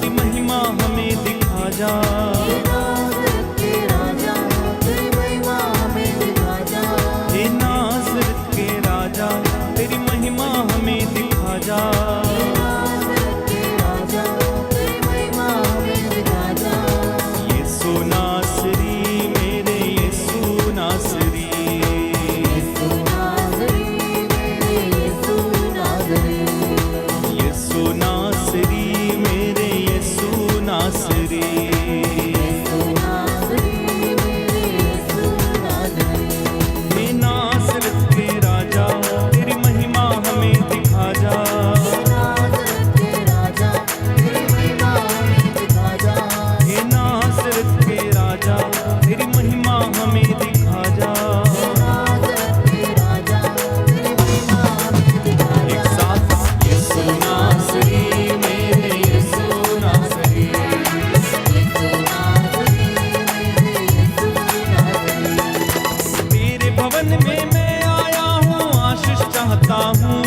तेरी महिमा हमें दिखा जा। हे नाज़रेत के राजा तेरी महिमा हमें दिखा जा। हे नाज़रेत के राजा तेरी महिमा हमें दिखा जा। हे नाज़रेत के राजा तेरी महिमा हमें दिखा जा। यीशु नासरी मेरे यीशु नासरी। यीशु नाज़री मेरे यीशु नाज़री। यीशु नासरी मेरे यीशु नासरी। यीशु नाज़री मेरे यीशु नाज़री। हे नासरत के राजा तेरी महिमा हमें दिखा जा। हे नाज़रेत के राजा तेरी महिमा हमें दिखा जा। हे नासरत के राजा तेरी महिमा हमें दिखा जा। हे नाज़रेत के राजा तेरी महिमा हमें दिखा जा। एक साथ यीशु नासरी मेरे यीशु नासरी। यीशु नाज़री मेरे यीशु नाज़री। तेरे भवन में मैं आया हूँ आशीष चाहता हूँ।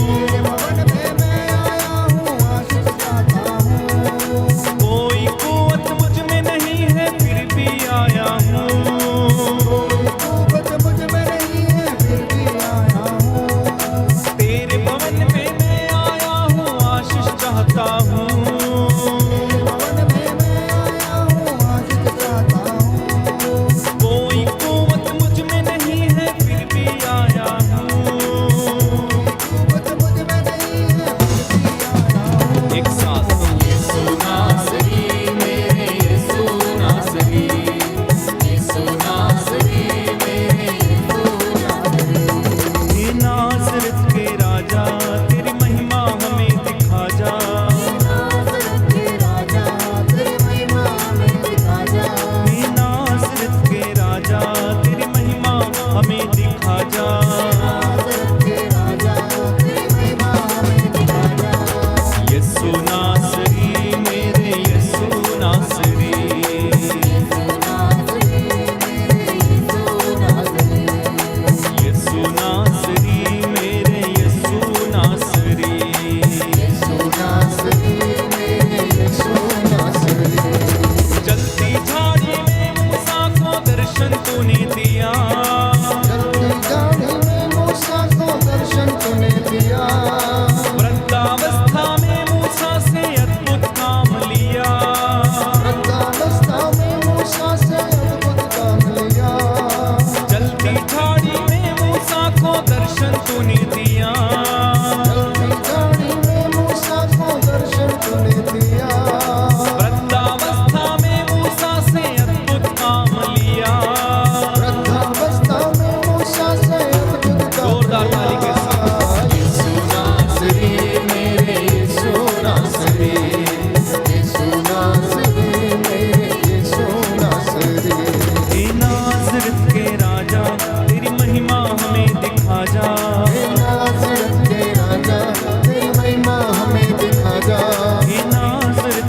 तेरे भवन में मैं आया हूँ आशीष चाहता हूँ। कोई कुव्वत मुझ में नहीं है फिर भी आया हूँ। कुव्वत मुझ में नहीं है फिर भी आया हूँ। तेरे भवन में मैं आया हूँ आशीष चाहता हूँ। तेरे भवन में मैं आया हूँ आशीष चाहता हूँ। कोई कुव्वत मुझ में नहीं है फिर भी आया हूँ। कुव्वत मुझ में नहीं है फिर भी आया हूँ। एक साथ यीशु नासरी मेरे यीशु नासरी। यीशु नासरी मेरे यीशु नासरी। हे नासरत के राजा तेरी महिमा हमें दिखा जा। हे नाज़रेत के राजा तेरी महिमा हमें दिखा जा। हे नासरत के राजा तेरी महिमा हमें दिखा जा। नाज़रेत के राजा तेरी महिमा हमें दिखा जा। यीशु नासरी मेरे यीशु नासरी। यीशु नाज़री मेरे यीशु नाज़री। यीशु नासरी मेरे यीशु नासरी। यीशु नाज़री मेरे यीशु नाज़री। जलती झाड़ी में मूसा को दर्शन तूने दिया। जलती झाड़ी में मूसा को दर्शन तूने दिया। वृद्धावस्था में मूसा से अद्भुत काम लिया। वृद्धावस्था में मूसा से अद्भुत काम लिया। जलती झाड़ी में मूसा को दर्शन तूने दिया। जलती झाड़ी में मूसा को दर्शन तूने दिया। वृद्धावस्था में मूसा से अद्भुत काम लिया। वृद्धावस्था में मूसा से अद्भुत काम जोरदार ताली के साथ यीशु नासरी मेरे यीशु नासरी। यीशु नाज़री मेरे यीशु नाज़री। हे नासरत के राजा तेरी महिमा हमें दिखा जा। हे नाज़रेत के राजा तेरी महिमा हमें दिखा जा। हे नासरत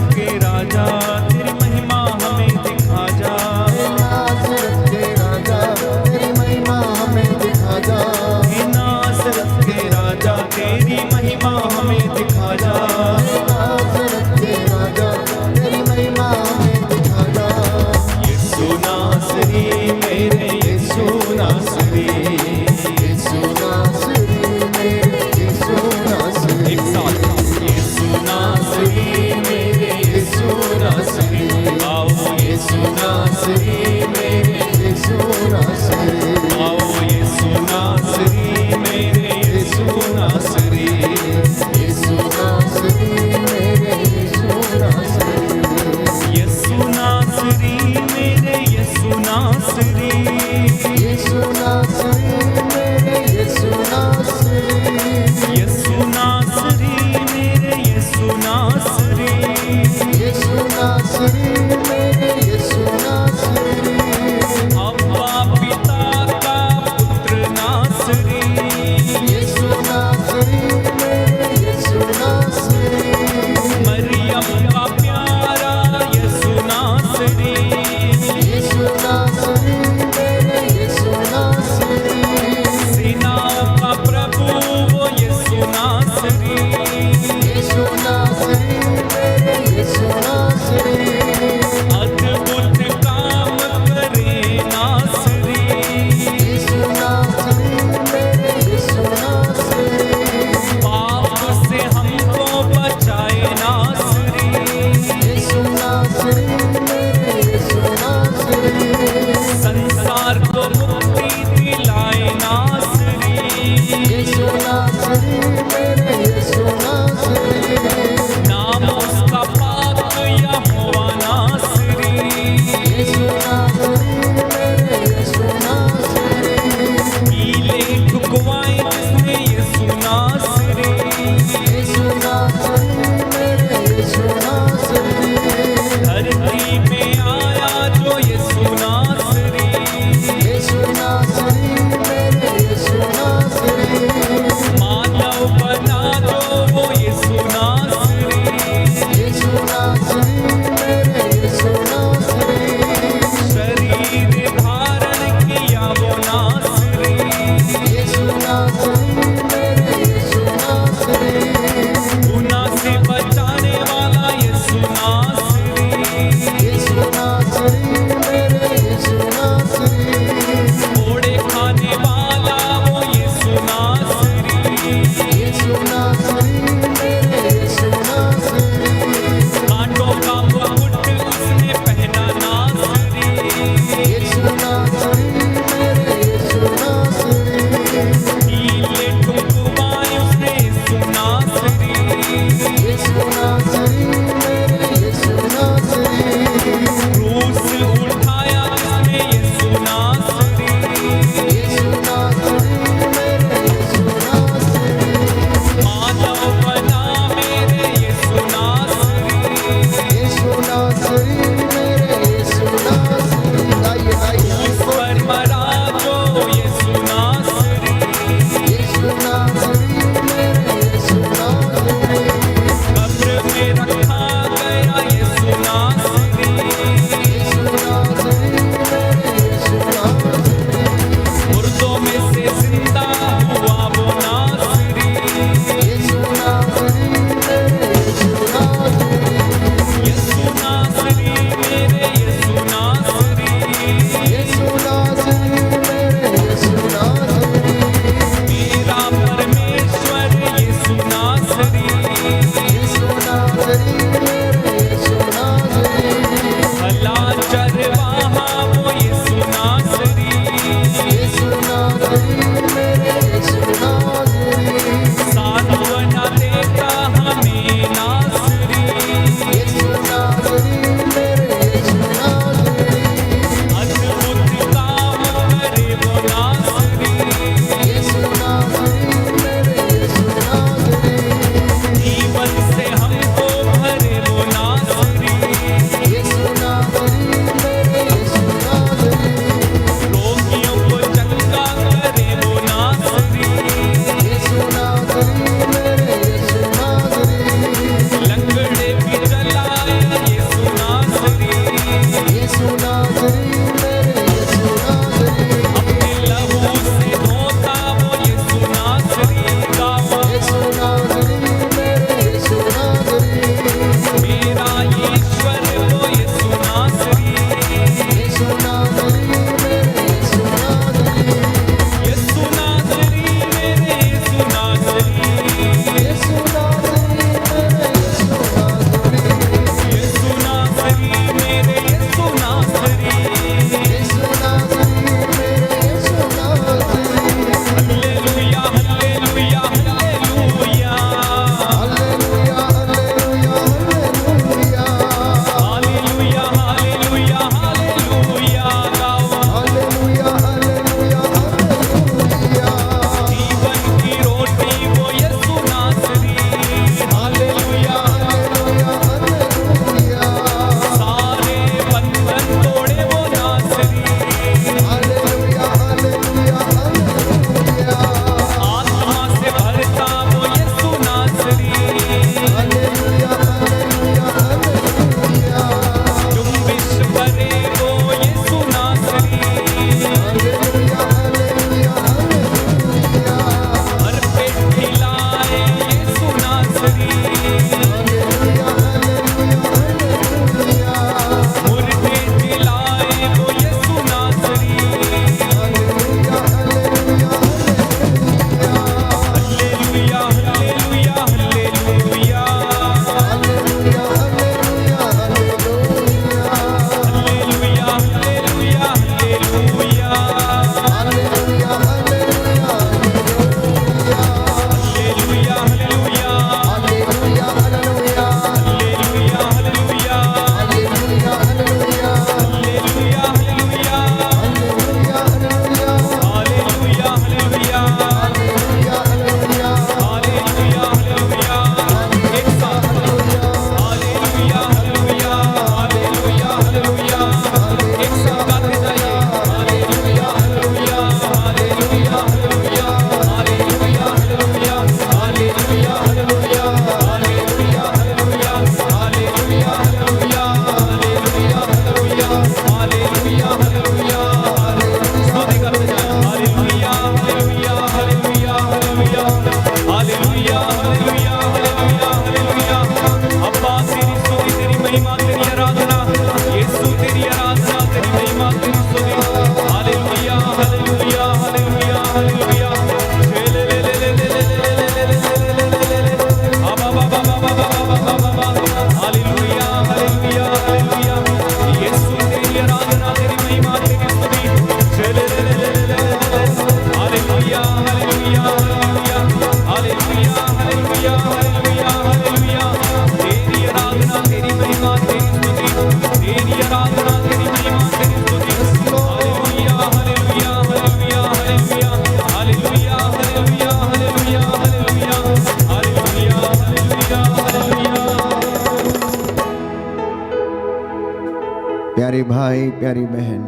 प्यारे भाई, प्यारी बहन,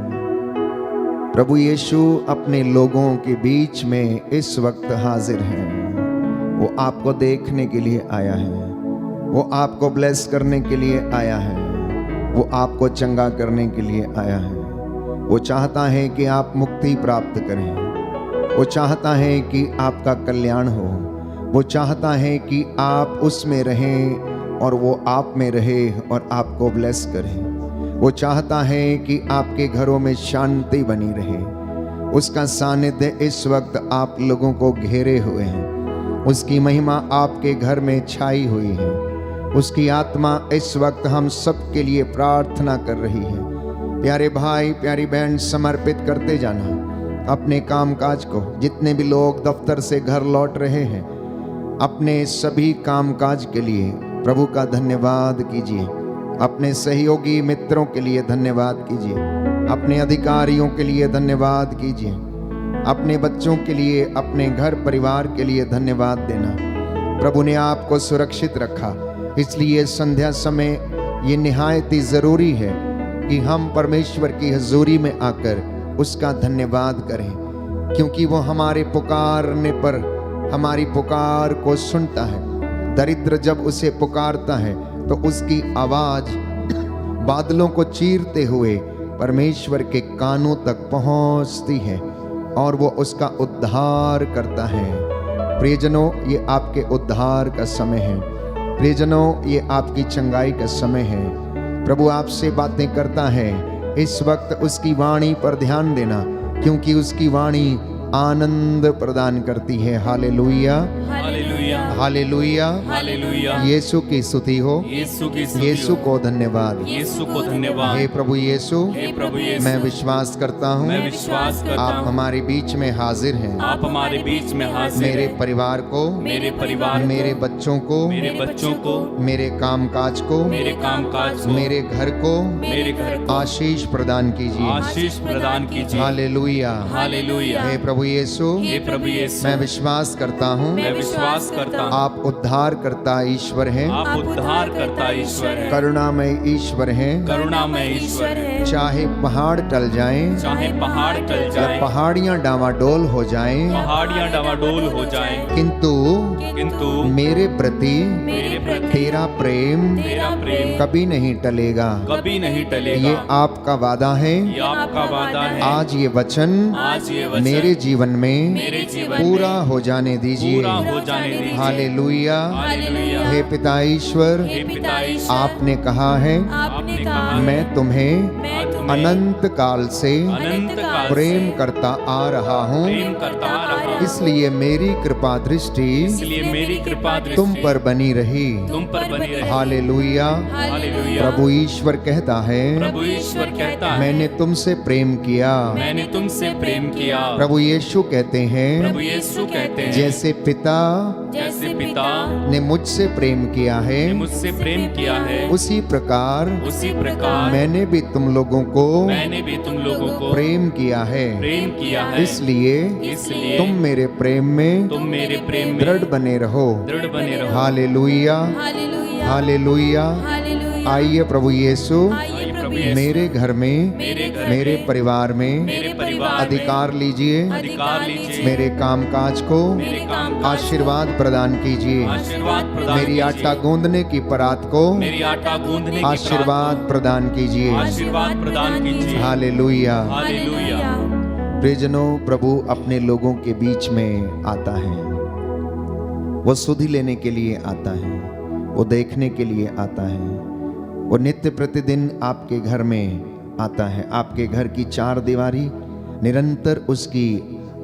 प्रभु यीशु अपने लोगों के बीच में इस वक्त हाजिर हैं। वो आपको देखने के लिए आया है, वो आपको ब्लेस करने के लिए आया है, वो आपको चंगा करने के लिए आया है। वो चाहता है कि आप मुक्ति प्राप्त करें, वो चाहता है कि आपका कल्याण हो, वो चाहता है कि आप उसमें रहें और वो आप में रहे और आपको ब्लेस करें। वो चाहता है कि आपके घरों में शांति बनी रहे। उसका सानिध्य इस वक्त आप लोगों को घेरे हुए हैं। उसकी महिमा आपके घर में छाई हुई है। उसकी आत्मा इस वक्त हम सब के लिए प्रार्थना कर रही है। प्यारे भाई, प्यारी बहन, समर्पित करते जाना अपने कामकाज को। जितने भी लोग दफ्तर से घर लौट रहे हैं, अपने सभी कामकाज के लिए प्रभु का धन्यवाद कीजिए। अपने सहयोगी मित्रों के लिए धन्यवाद कीजिए, अपने अधिकारियों के लिए धन्यवाद कीजिए, अपने बच्चों के लिए, अपने घर परिवार के लिए धन्यवाद देना। प्रभु ने आपको सुरक्षित रखा, इसलिए संध्या समय ये निहायत ही ज़रूरी है कि हम परमेश्वर की हजूरी में आकर उसका धन्यवाद करें, क्योंकि वो हमारे पुकारने पर हमारी पुकार को सुनता है। दरिद्र जब उसे पुकारता है तो उसकी आवाज बादलों को चीरते हुए परमेश्वर के कानों तक पहुंचती है और वो उसका उद्धार करता है। प्रियजनों, ये आपके उद्धार का समय है। प्रियजनों, ये आपकी चंगाई का समय है। प्रभु आपसे बातें करता है। इस वक्त उसकी वाणी पर ध्यान देना, क्योंकि उसकी वाणी आनंद प्रदान करती है। Hallelujah, hallelujah, hallelujah, hallelujah. Yeshu की स्तुति हो, यीशु की स्तुति यीशु हो। को धन्यवाद। यीशु को धन्यवाद। हे प्रभु यीशु, हे प्रभु यीशु, मैं विश्वास करता हूँ मैं विश्वास करता आप हूँ हमारे बीच में हाजिर हैं। आप हमारे बीच में हाजिर मेरे हैं। परिवार को, मेरे परिवार मेरे बच्चों को, मेरे बच्चों को, मेरे कामकाज को, मेरे कामकाज को, मेरे घर को मेरे घर को आशीष प्रदान कीजिए। आशीष प्रदान कीजिए। Hallelujah, hallelujah. हे प्रभु यीशु, हे प्रभु यीशु, मैं विश्वास करता हूँ मैं विश्वास करता हूँ आप उद्धार करता ईश्वर हैं, आप उद्धार करता ईश्वर है, करुणामय ईश्वर हैं। करुणामय ईश्वर है। चाहे पहाड़ टल जाएं चाहे पहाड़ टल या जाए, पहाड़ियां डावाडोल हो जाएं, पहाड़ियां डवाडोल हो जाएं, किंतु किंतु मेरे प्रति मेरे प्रति तेरा प्रेम तेरा प्रेम कभी नहीं टलेगा। कभी नहीं ये टलेगा। आपका वादा है। ये आपका वादा है। आज ये वचन आज ये वचन मेरे जीवन में मेरे जीवन पूरा हो जाने दीजिए। पूरा हो जाने दीजिए। Hallelujah, hallelujah. हे पिता ईश्वर, हे पिता ईश्वर, आपने कहा है आपने कहा है, मैं तुम्हें मैं तुम्हें अनंत काल से अनंत काल से प्रेम करता आ रहा हूँ, प्रेम करता आ रहा हूँ। इसलिए मेरी कृपा दृष्टि इसलिए मेरी कृपा दृष्टि तुम पर बनी रही। तुम पर बनी रहे। Hallelujah, hallelujah. प्रभु ईश्वर कहता है प्रभु ईश्वर कहता है, मैंने तुमसे प्रेम किया। मैंने तुमसे प्रेम किया। प्रभु यीशु कहते हैं प्रभु यीशु कहते हैं, जैसे पिता जैसे पिता ने मुझसे प्रेम किया है, ने मुझसे प्रेम किया है, उसी प्रकार उसी प्रकार मैंने भी तुम लोगों को मैंने भी तुम लोगों को प्रेम किया है। प्रेम किया है। इसलिए तुम मेरे प्रेम में तुम मेरे प्रेम में दृढ़ बने रहो। दृढ़ बने रहो। Hallelujah, hallelujah. आइए प्रभु यीशु आइए प्रभु यीशु, मेरे घर में, मेरे घर मेरे परिवार में मेरे परिवार अधिकार लीजिए। में अधिकार लीजिए। मेरे कामकाज को मेरे काम आशीर्वाद प्रदान कीजिए। आशीर्वाद प्रदान मेरी कीजिए। आटा गूंदने की परात को मेरी आटा गूंदने की आशीर्वाद प्रदान परात कीजिए। को आशीर्वाद प्रदान कीजिए। हालेलुया। हालेलुया। प्रियजनों, प्रभु अपने लोगों के बीच में आता है। वो सुधि लेने के लिए आता है, वो देखने के लिए आता है। वो नित्य प्रतिदिन आपके घर में आता है। आपके घर की चार दीवारी निरंतर उसकी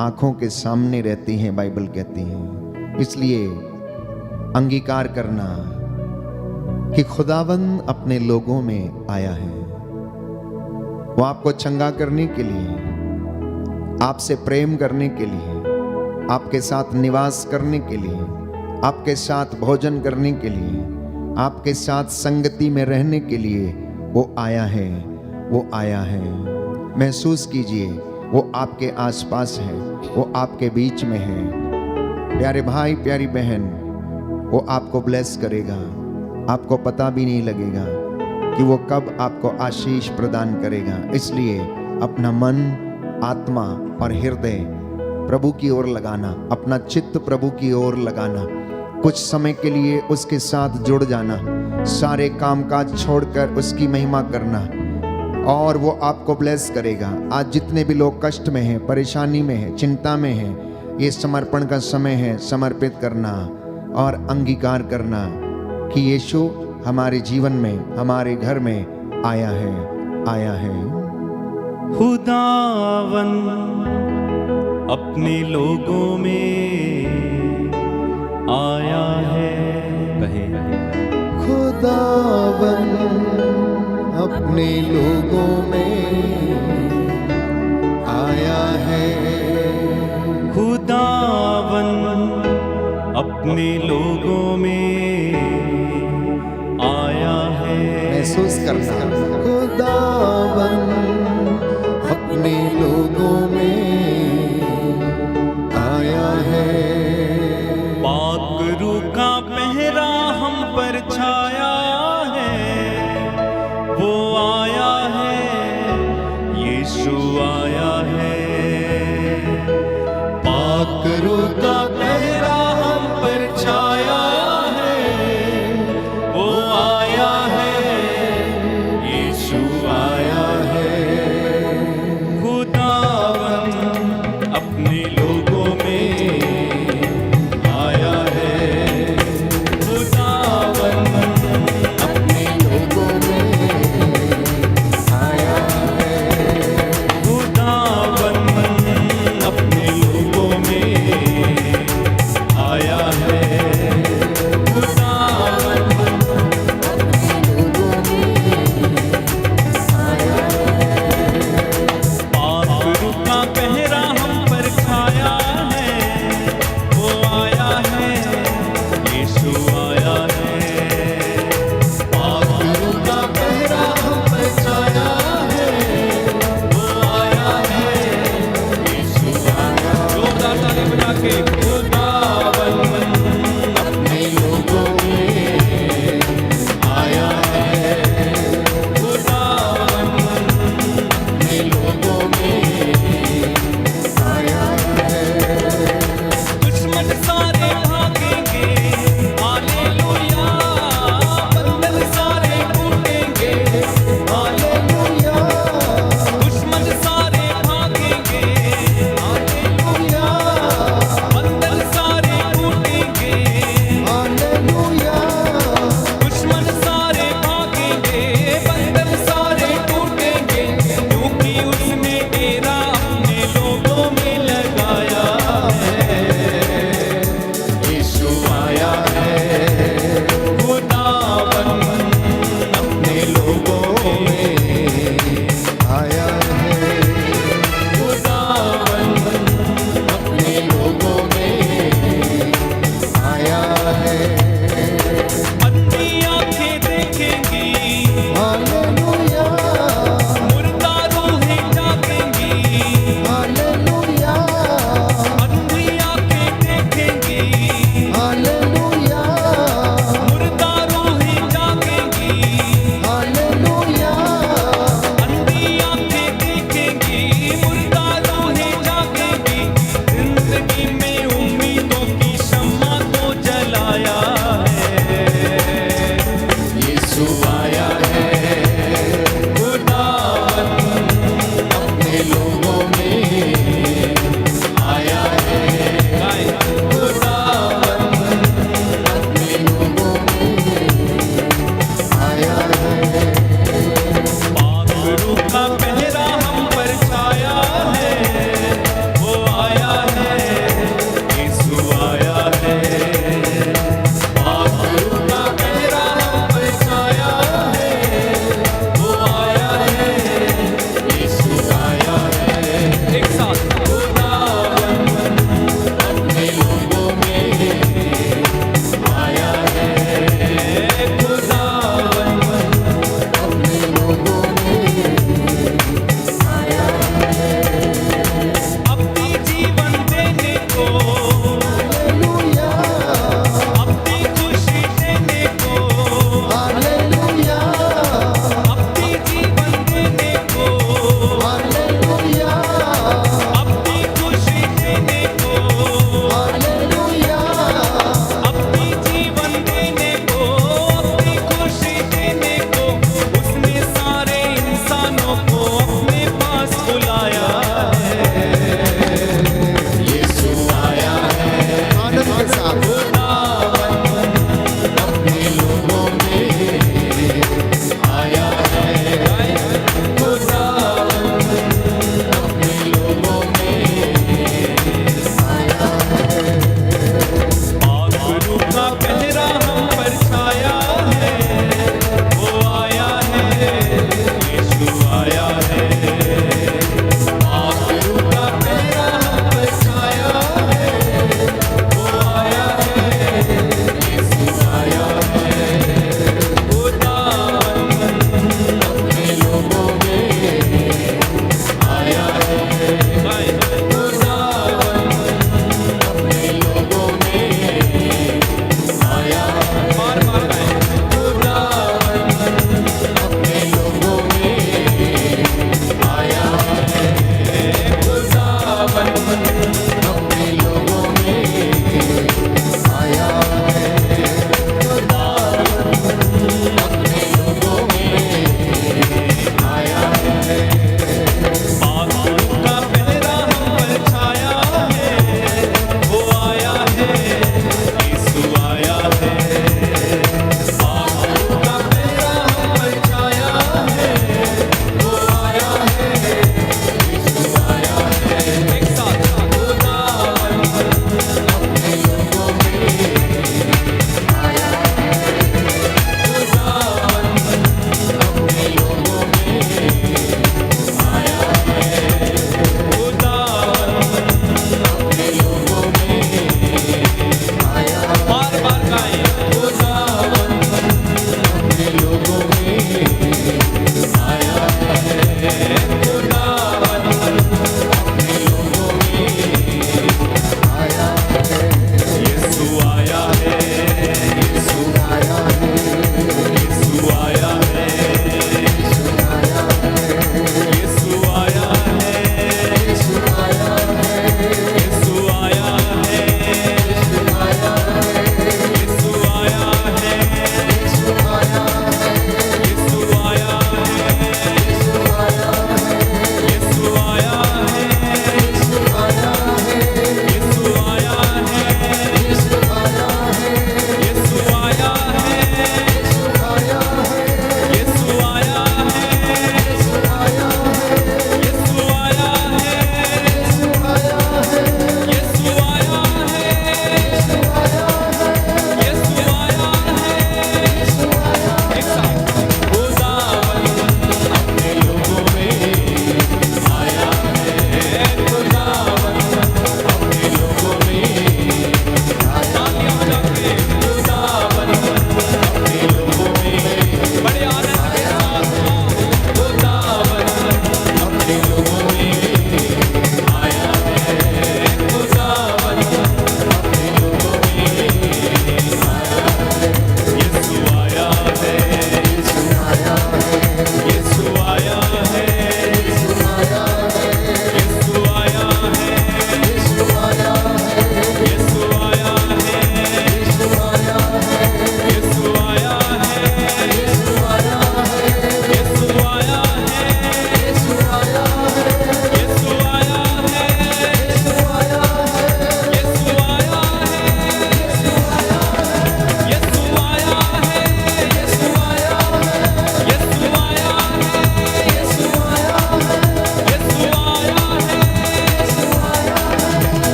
आंखों के सामने रहती हैं, बाइबल कहती है। इसलिए अंगीकार करना कि खुदावंद अपने लोगों में आया है। वो आपको चंगा करने के लिए, आपसे प्रेम करने के लिए, आपके साथ निवास करने के लिए, आपके साथ भोजन करने के लिए, आपके साथ संगति में रहने के लिए वो आया है। वो आया है। महसूस कीजिए, वो आपके आसपास है, वो आपके बीच में है। प्यारे भाई, प्यारी बहन, वो आपको ब्लेस करेगा, आपको पता भी नहीं लगेगा। कि वो कब आपको आशीष प्रदान करेगा। इसलिए अपना मन, आत्मा और हृदय प्रभु की ओर लगाना, अपना चित्त प्रभु की ओर लगाना, कुछ समय के लिए उसके साथ जुड़ जाना, सारे कामकाज छोड़कर उसकी महिमा करना और वो आपको ब्लेस करेगा। आज जितने भी लोग कष्ट में हैं, परेशानी में हैं, चिंता में हैं, ये समर्पण का समय है समर्पित करना और अंगीकार करना कि यीशु हमारे जीवन में, हमारे घर में आया है। खुदावन अपने लोगों में आया है। कहे खुदावन अपने लोगों में आया है। खुदावन अपने लोगों में आया है। महसूस करना, खुदावन अपने लोगों में आया है। पाक रूह का पहरा हम पर छाया है, वो आया है, यीशु आया है। पाक रूह का पहरा हम पर छाया है, वो आया है, यीशु आया है। खुदावन अपने लोगों में आया है। खुदावन अपने लोगों में आया है। खुदावन अपने लोगों में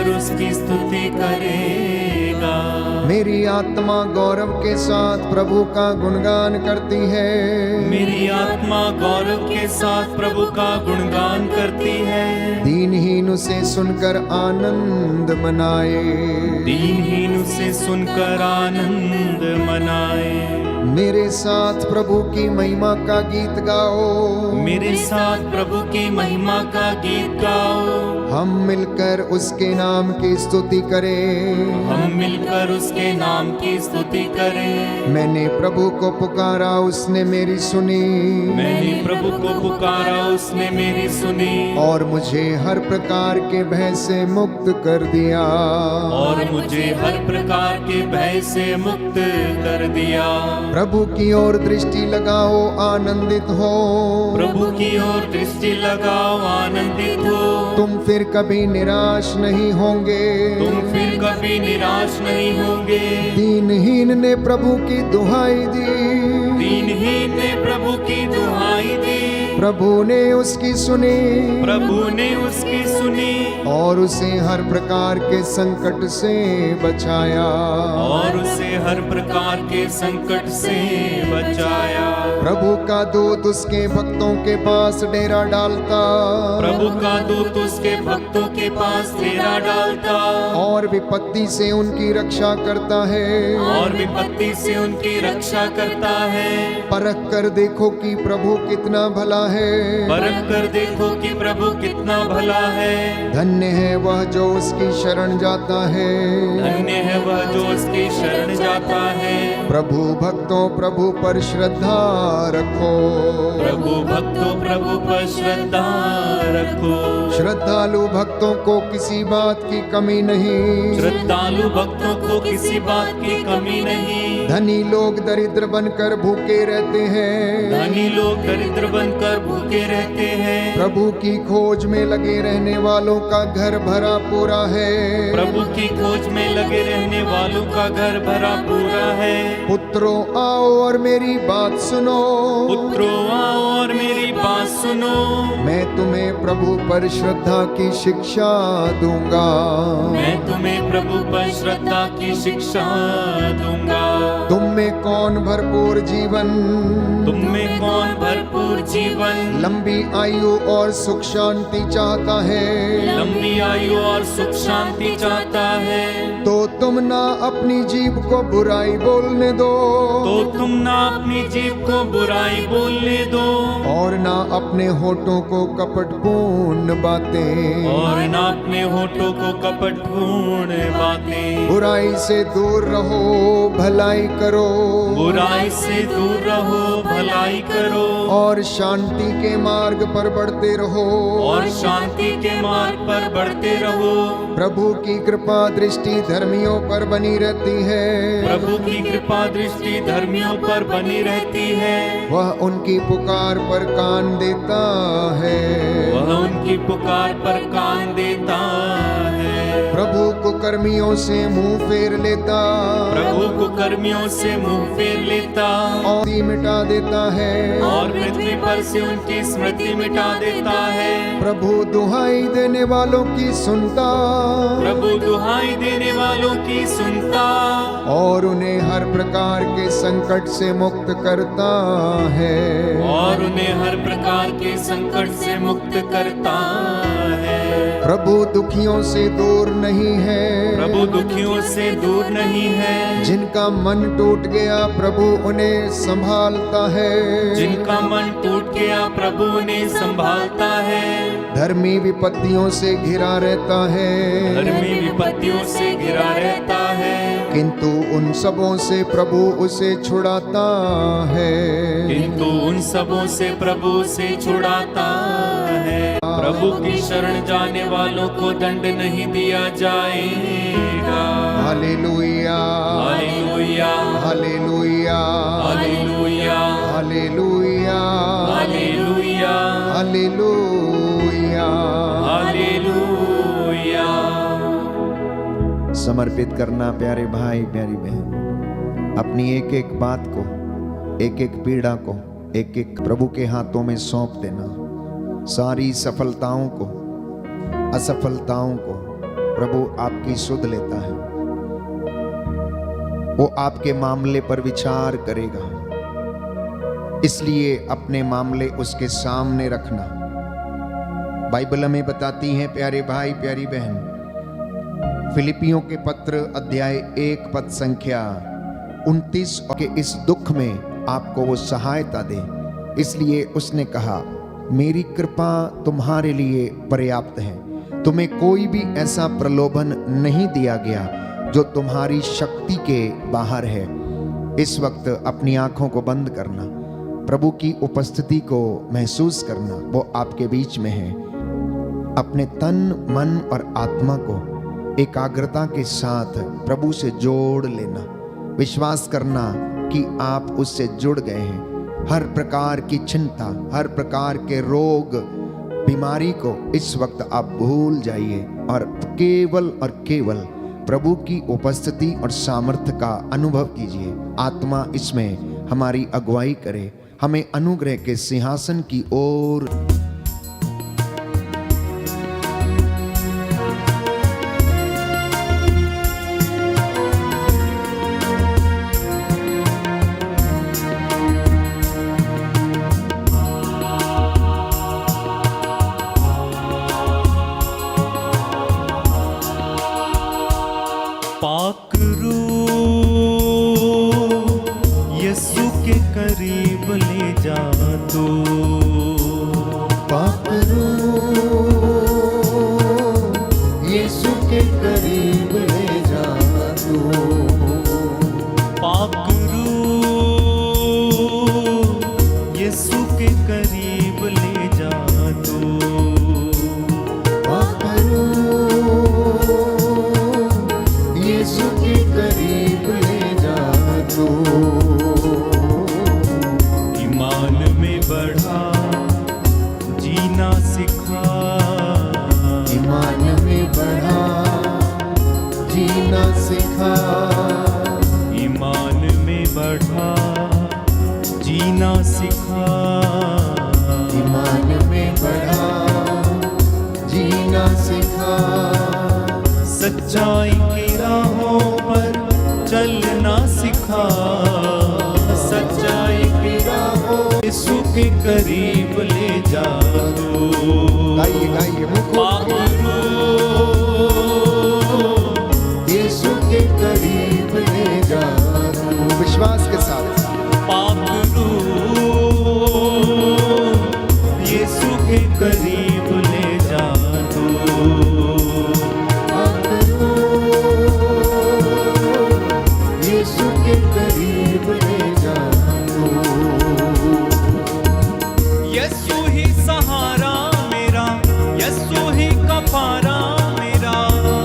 सुनकर उसकी स्तुति करेगा। मेरी आत्मा गौरव के साथ प्रभु का गुणगान करती है। मेरी आत्मा गौरव के साथ प्रभु का गुणगान करती है। दीनहीन उसे सुनकर आनंद मनाए। दीनहीन उसे सुनकर आनंद मनाए। मेरे साथ प्रभु की महिमा का गीत गाओ। मेरे साथ प्रभु की महिमा का गीत गाओ। हम मिलकर उसके नाम की स्तुति करें। हम मिलकर उसके नाम की स्तुति करें। मैंने प्रभु को पुकारा, उसने मेरी सुनी। मैंने प्रभु को पुकारा, उसने मेरी सुनी। और मुझे हर प्रकार के भय से मुक्त कर दिया। और मुझे हर प्रकार के भय से मुक्त कर दिया। प्रभु की ओर दृष्टि लगाओ, आनंदित हो। प्रभु की ओर दृष्टि लगाओ, आनंदित हो। तुम फिर कभी निराश नहीं होंगे। तुम फिर कभी निराश नहीं होंगे। दीनहीन ने प्रभु की दुहाई दी। दीनहीन ने प्रभु की दुहाई दी। प्रभु ने उसकी सुनी। प्रभु ने उसकी सुनी। और उसे हर प्रकार के संकट से बचाया। और उसे हर प्रकार के संकट से बचाया। प्रभु का दूत उसके भक्तों के पास डेरा डालता। प्रभु का दूत उसके भक्तों के पास डेरा डालता। और विपत्ति से उनकी रक्षा करता है। और विपत्ति से उनकी रक्षा करता है। परख कर देखो कि प्रभु कितना भला है। परख कर देखो कि प्रभु कितना भला है। धन्य है वह जो उसकी शरण जाता है। धन्य है वह जो उसकी शरण जाता है। प्रभु भक्तों प्रभु पर श्रद्धा रखो। प्रभु भक्तों प्रभु पर श्रद्धा रखो। श्रद्धालु भक्तों को किसी बात की कमी नहीं। श्रद्धालु भक्तों को किसी बात की कमी नहीं। धनी लोग दरिद्र बनकर भूखे रहते हैं। धनी लोग दरिद्र बनकर भूखे रहते हैं। प्रभु की खोज में लगे रहने वालों का घर भरा पूरा है। प्रभु की खोज में लगे रहने वालों का घर भरा पूरा है। पुत्रों आओ और मेरी बात सुनो। पुत्रों आओ और मेरी बात सुनो। मैं तुम्हें प्रभु पर श्रद्धा की शिक्षा दूंगा। मैं तुम्हें प्रभु पर श्रद्धा की शिक्षा दूंगा। तुम में कौन भरपूर जीवन। तुम में कौन भरपूर जीवन। लंबी आयु और सुख शांति चाहता है। लंबी आयु और सुख शांति चाहता है। तो तुम ना अपनी जीभ को बुराई बोलने दो। तो तुम ना अपनी जीभ को बुराई बोलने दो। और ना अपने होठों को कपटपूर्ण बातें। और ना अपने होठों को कपटपूर्ण बातें। बुराई से दूर रहो, भलाई करो। बुराई से दूर रहो, भलाई करो। और शांति के मार्ग पर बढ़ते रहो। और शांति के मार्ग पर बढ़ते रहो। प्रभु की कृपा दृष्टि धर्मियों पर बनी रहती है। प्रभु की कृपा दृष्टि धर्मियों पर बनी रहती है। वह उनकी पुकार पर कान देता है। वह उनकी पुकार पर कान देता है। प्रभु कुकर्मियों से मुंह फेर लेता। प्रभु कुकर्मियों से मुंह फेर लेता। और मिटा देता है। और पृथ्वी पर से उनकी स्मृति मिटा देता है। प्रभु दुहाई देने वालों की सुनता। प्रभु दुहाई देने वालों की सुनता। और उन्हें हर प्रकार के संकट से मुक्त करता है। और उन्हें हर प्रकार के संकट से मुक्त करता है। प्रभु दुखियों से दूर नहीं है। प्रभु दुखियों से दूर नहीं है। जिनका मन टूट गया प्रभु उन्हें संभालता है। जिनका मन टूट गया प्रभु उन्हें संभालता है। धर्मी विपत्तियों से घिरा रहता है। धर्मी विपत्तियों से घिरा रहता है। किंतु उन सबों से प्रभु उसे छुड़ाता है। किंतु उन सबों से प्रभु से छुड़ाता है। प्रभु की शरण जाने वालों को दंड नहीं दिया जाएगा। Hallelujah, hallelujah, hallelujah, hallelujah, hallelujah, hallelujah, hallelujah. Hallelujah. समर्पित करना प्यारे भाई प्यारी बहन, अपनी एक एक बात को, एक एक पीड़ा को, एक एक प्रभु के हाथों में सौंप देना। सारी सफलताओं को, असफलताओं को प्रभु आपकी सुध लेता है। वो आपके मामले पर विचार करेगा, इसलिए अपने मामले उसके सामने रखना। बाइबल हमें बताती है प्यारे भाई प्यारी बहन, फिलिपियों के पत्र अध्याय 1 पद संख्या 29 के इस दुख में आपको वो सहायता दे, इसलिए उसने कहा मेरी कृपा तुम्हारे लिए पर्याप्त है। तुम्हें कोई भी ऐसा प्रलोभन नहीं दिया गया जो तुम्हारी शक्ति के बाहर है। इस वक्त अपनी आंखों को बंद करना, प्रभु की उपस्थिति को महसूस करना, वो आपके बीच में है। अपने तन मन और आत्मा को एकाग्रता के साथ प्रभु से जोड़ लेना, विश्वास करना कि आप उससे जुड़ गए हैं। हर प्रकार की चिंता, हर प्रकार के रोग बीमारी को इस वक्त आप भूल जाइए और केवल प्रभु की उपस्थिति और सामर्थ्य का अनुभव कीजिए। आत्मा इसमें हमारी अगुवाई करे, हमें अनुग्रह के सिंहासन की ओर पाकरू यीशु के करीब ले जा तो, पाकरू यीशु के करीब ले जा तू, पाकरू यीशु के करीब ले जा तो, पाकरू यीशु के करीब ले जा तू। ईमान में बढ़ा जीना सिखा, ईमान में बढ़ा जीना सिखा, ईमान में बढ़ा जीना सिखा, ईमान में बढ़ा जीना सिखा, सच्चाई की राहों पर चलना सिखा, सच्चाई की राहों यीशु के करीब ले जा दो। गाइए गाइए पाकरू यीशु के करीब ले जा तू। विश्वास के साथ पाकरू यीशु के करीब ले जा दो। यीशु के करीब ले जा तू। यीशु ही सहारा मेरा, यीशु ही कफारा मेरा,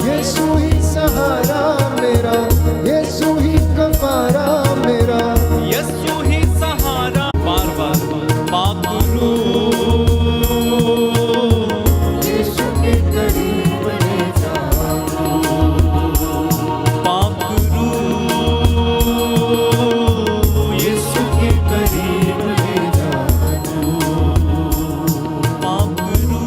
यीशु ही सहारा मेरा, यीशु ही कफारा मेरा, यीशु ही सहारा। बार बार पाकरू यीशु के करीब ले जा तू। पाकरू यीशु के करीब ले जा तू। पाकरू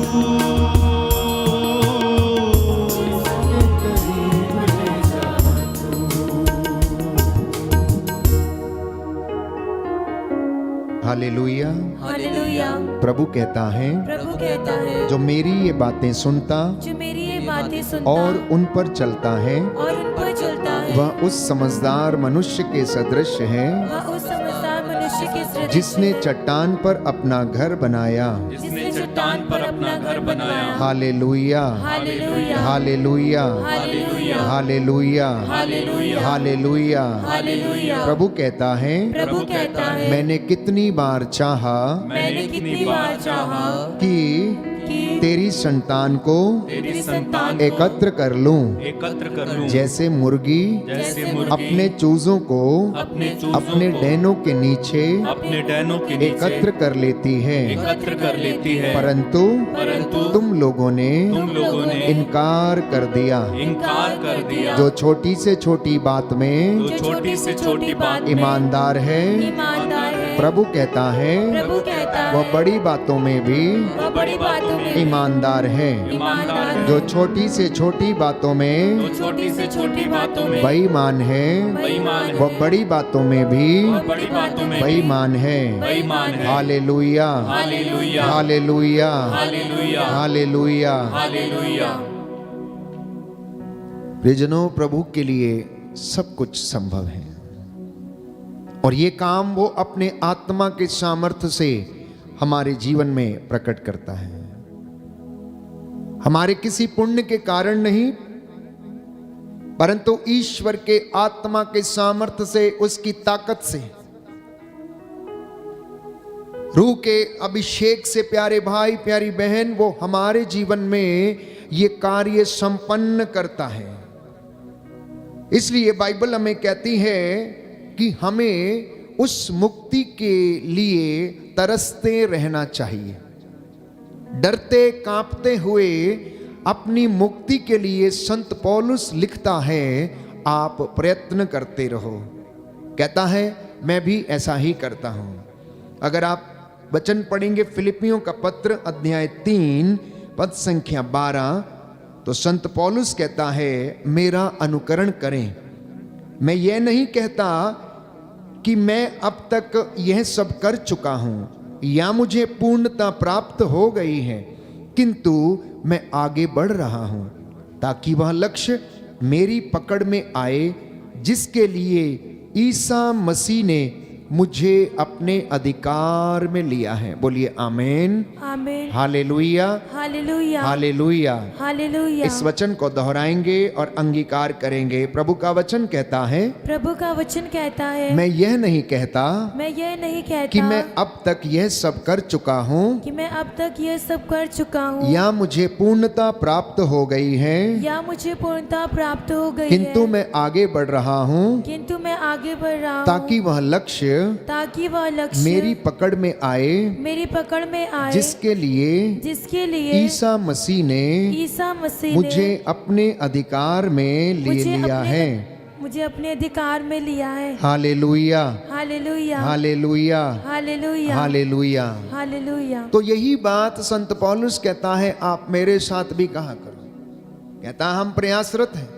हालेलुया। हालेलुया। प्रभु कहता है प्रभु कहता है जो मेरी ये बातें सुनता जो मेरी ये बातें सुनता और उन पर चलता है और उन पर चलता है वह उस समझदार मनुष्य के सदृश है वह उस समझदार मनुष्य के सदृश जिसने है, चट्टान पर अपना घर बनाया। जिसने चट्टान पर अपना घर बनाया। Hallelujah, hallelujah. Hallelujah, hallelujah. Hallelujah, hallelujah. Hallelujah. Hallelujah. प्रभु कहता है प्रभु कहता है मैंने कितनी बार चाहा मैंने कितनी बार चाहा कि कि तेरी संतान को तेरी संतान एकत्र कर लूं, एकत्र कर लूं, जैसे मुर्गी जैसे मुर्गी अपने चूजों को अपने चूजों अपने को डैनों के नीचे अपने डैनों के नीचे एकत्र कर लेती है, एकत्र कर लेती है। परंतु तुम लोगों ने तुम लोगों ने इनकार कर दिया। इनकार कर दिया। जो छोटी से छोटी बात में जो छोटी से छोटी बात में ईमानदार है, ईमानदार है। प्रभु कहता है प्रभु कहता वो बड़ी बातों में भी वो बड़ी बातों में भी ईमानदार है। ईमानदार है। जो छोटी से छोटी बातों में जो छोटी से छोटी बातों में बेईमान है, बेईमान वो है। बड़ी बातों में भी वो बड़ी बातों में भी बेईमान है। बेईमान है। Hallelujah, hallelujah hallelujah, hallelujah hallelujah. Hallelujah. प्रियजनों, प्रभु के लिए सब कुछ संभव है और ये काम वो अपने आत्मा के सामर्थ्य से हमारे जीवन में प्रकट करता है। हमारे किसी पुण्य के कारण नहीं, परंतु ईश्वर के आत्मा के सामर्थ्य से, उसकी ताकत से, रूह के अभिषेक से प्यारे भाई प्यारी बहन, वो हमारे जीवन में ये कार्य संपन्न करता है। इसलिए बाइबल हमें कहती है कि हमें उस मुक्ति के लिए तरसते रहना चाहिए, डरते कांपते हुए अपनी मुक्ति के लिए। संत पौलुस लिखता है, आप प्रयत्न करते रहो। कहता है, मैं भी ऐसा ही करता हूं। अगर आप वचन पढ़ेंगे फिलिपियों का पत्र अध्याय 3 पद संख्या 12, तो संत पौलुस कहता है, मेरा अनुकरण करें। मैं यह नहीं कहता कि मैं अब तक यह सब कर चुका हूं या मुझे पूर्णता प्राप्त हो गई है, किंतु मैं आगे बढ़ रहा हूं ताकि वह लक्ष्य मेरी पकड़ में आए जिसके लिए ईसा मसीह ने मुझे अपने अधिकार में लिया है। बोलिए आमीन, आमीन, हालेलुया, हालेलुया, हालेलुया। हालेलुया। इस वचन को दोहराएंगे और अंगीकार करेंगे। प्रभु का वचन कहता है, प्रभु का वचन कहता है, मैं यह नहीं कहता मैं यह नहीं कहता कि मैं अब तक यह सब कर चुका हूँ कि मैं अब तक यह सब कर चुका हूँ या मुझे पूर्णता प्राप्त हो गई है, या मुझे पूर्णता प्राप्त हो गई किंतु है, मैं आगे बढ़ रहा हूँ किंतु मैं आगे बढ़ रहा हूँ ताकि वह लक्ष्य ताकि वह लक्ष्य मेरी पकड़ में आए मेरी पकड़ में आए, जिसके लिए ईसा मसीह ने मुझे अपने अधिकार में ले लिया है। मुझे अपने अधिकार में लिया है। Hallelujah, hallelujah, hallelujah, hallelujah, hallelujah. Hallelujah. तो यही बात संत पौलुस कहता है, आप मेरे साथ भी कहा करो। कहता हम प्रयासरत हैं,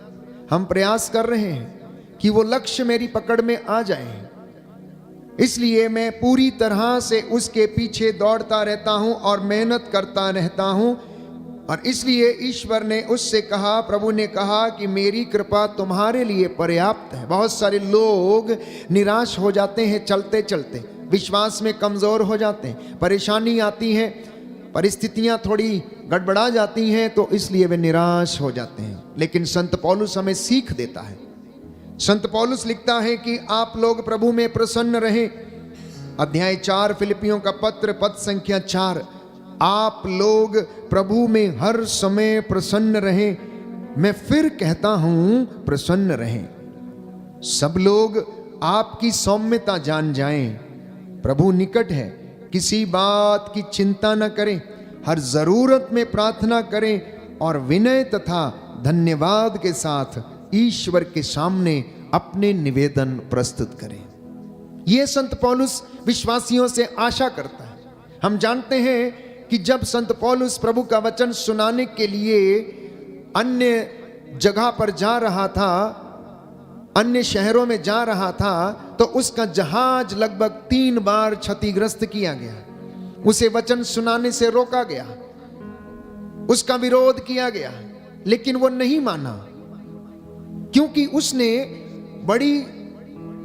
हम प्रयास कर रहे हैं कि वो लक्ष्य मेरी पकड़ में आ जाए। इसलिए मैं पूरी तरह से उसके पीछे दौड़ता रहता हूं और मेहनत करता रहता हूं। और इसलिए ईश्वर ने उससे कहा, प्रभु ने कहा कि मेरी कृपा तुम्हारे लिए पर्याप्त है। बहुत सारे लोग निराश हो जाते हैं, चलते चलते विश्वास में कमजोर हो जाते हैं, परेशानी आती है, परिस्थितियां थोड़ी गड़बड़ा जाती हैं, तो इसलिए वे निराश हो जाते हैं। लेकिन संत पौलुस हमें सीख देता है। संत पौलुस लिखता है कि आप लोग प्रभु में प्रसन्न रहें। अध्याय 4 फिलिपियों का पत्र पद संख्या 4, आप लोग प्रभु में हर समय प्रसन्न रहें। मैं फिर कहता हूं, प्रसन्न रहें। सब लोग आपकी सौम्यता जान जाएं। प्रभु निकट है, किसी बात की चिंता न करें, हर जरूरत में प्रार्थना करें और विनय तथा धन्यवाद के साथ ईश्वर के सामने अपने निवेदन प्रस्तुत करें। यह संत पौलुस विश्वासियों से आशा करता है। हम जानते हैं कि जब संत पौलुस प्रभु का वचन सुनाने के लिए अन्य जगह पर जा रहा था, अन्य शहरों में जा रहा था, तो उसका जहाज लगभग 3 बार क्षतिग्रस्त किया गया। उसे वचन सुनाने से रोका गया, उसका विरोध किया गया, लेकिन वो नहीं माना, क्योंकि उसने बड़ी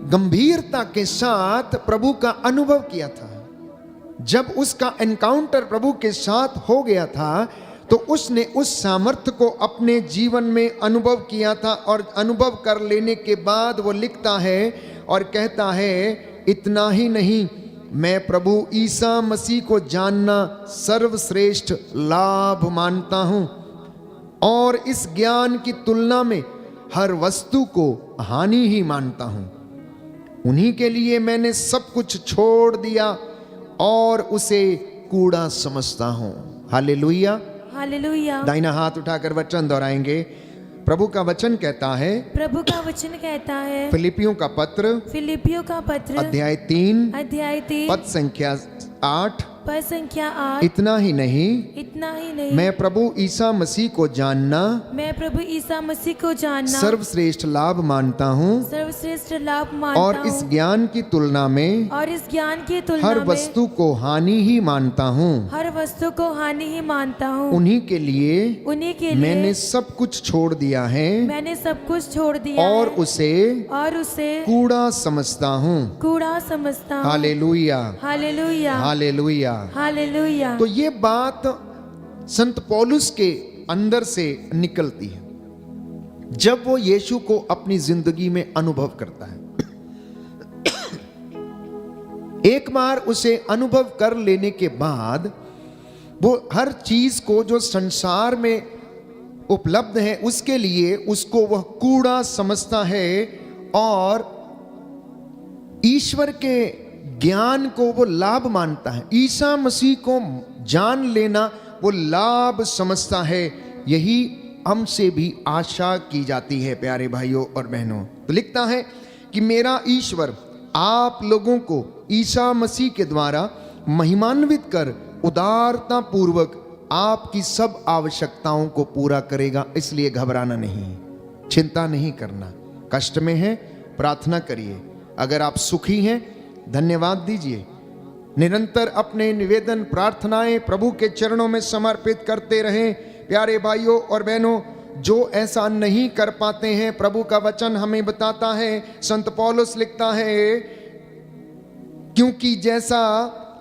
गंभीरता के साथ प्रभु का अनुभव किया था। जब उसका एनकाउंटर प्रभु के साथ हो गया था, तो उसने उस सामर्थ्य को अपने जीवन में अनुभव किया था। और अनुभव कर लेने के बाद वो लिखता है और कहता है, इतना ही नहीं, मैं प्रभु ईसा मसीह को जानना सर्वश्रेष्ठ लाभ मानता हूं और इस ज्ञान की तुलना में हर वस्तु को हानि ही मानता हूं। उन्हीं के लिए मैंने सब कुछ छोड़ दिया और उसे कूड़ा समझता हूं। Hallelujah, hallelujah. दाहिना हाथ उठाकर वचन दोहराएंगे। प्रभु का वचन कहता है, प्रभु का वचन कहता है, फिलिपियों का पत्र फिलिपियों का पत्र अध्याय 3 अध्याय 3 पद संख्या 8 पद संख्या 8। इतना ही नहीं, इतना ही नहीं, मैं प्रभु ईसा मसीह को जानना मैं प्रभु ईसा मसीह को जानना सर्वश्रेष्ठ लाभ मानता हूँ, सर्वश्रेष्ठ लाभ मानता और इस हूँ, ज्ञान की तुलना में और इस ज्ञान की तुलना हर में वस्तु को हानि ही मानता हूँ। हर वस्तु को हानि ही मानता हूँ। उन्हीं के लिए उन्हीं के लिए मैंने सब कुछ छोड़ दिया है मैंने सब कुछ छोड़ दिया और है, उसे और उसे कूड़ा समझता हूँ। कूड़ा समझता हूँ। Hallelujah, hallelujah, hallelujah. हालेलुया। तो ये बात संत पौलुस के अंदर से निकलती है जब वो यीशु को अपनी जिंदगी में अनुभव करता है। एक बार उसे अनुभव कर लेने के बाद वो हर चीज को जो संसार में उपलब्ध है उसके लिए उसको वह कूड़ा समझता है, और ईश्वर के ज्ञान को वो लाभ मानता है। ईसा मसीह को जान लेना वो लाभ समझता है। यही हमसे भी आशा की जाती है प्यारे भाइयों और बहनों। तो लिखता है कि मेरा ईश्वर आप लोगों को ईसा मसीह के द्वारा महिमान्वित कर उदारता पूर्वक आपकी सब आवश्यकताओं को पूरा करेगा। इसलिए घबराना नहीं, चिंता नहीं करना। कष्ट में है, प्रार्थना करिए। अगर आप सुखी हैं, धन्यवाद दीजिए। निरंतर अपने निवेदन प्रार्थनाएं प्रभु के चरणों में समर्पित करते रहें। प्यारे भाइयों और बहनों, जो ऐसा नहीं कर पाते हैं, प्रभु का वचन हमें बताता है, संत पौलुस लिखता है, क्योंकि जैसा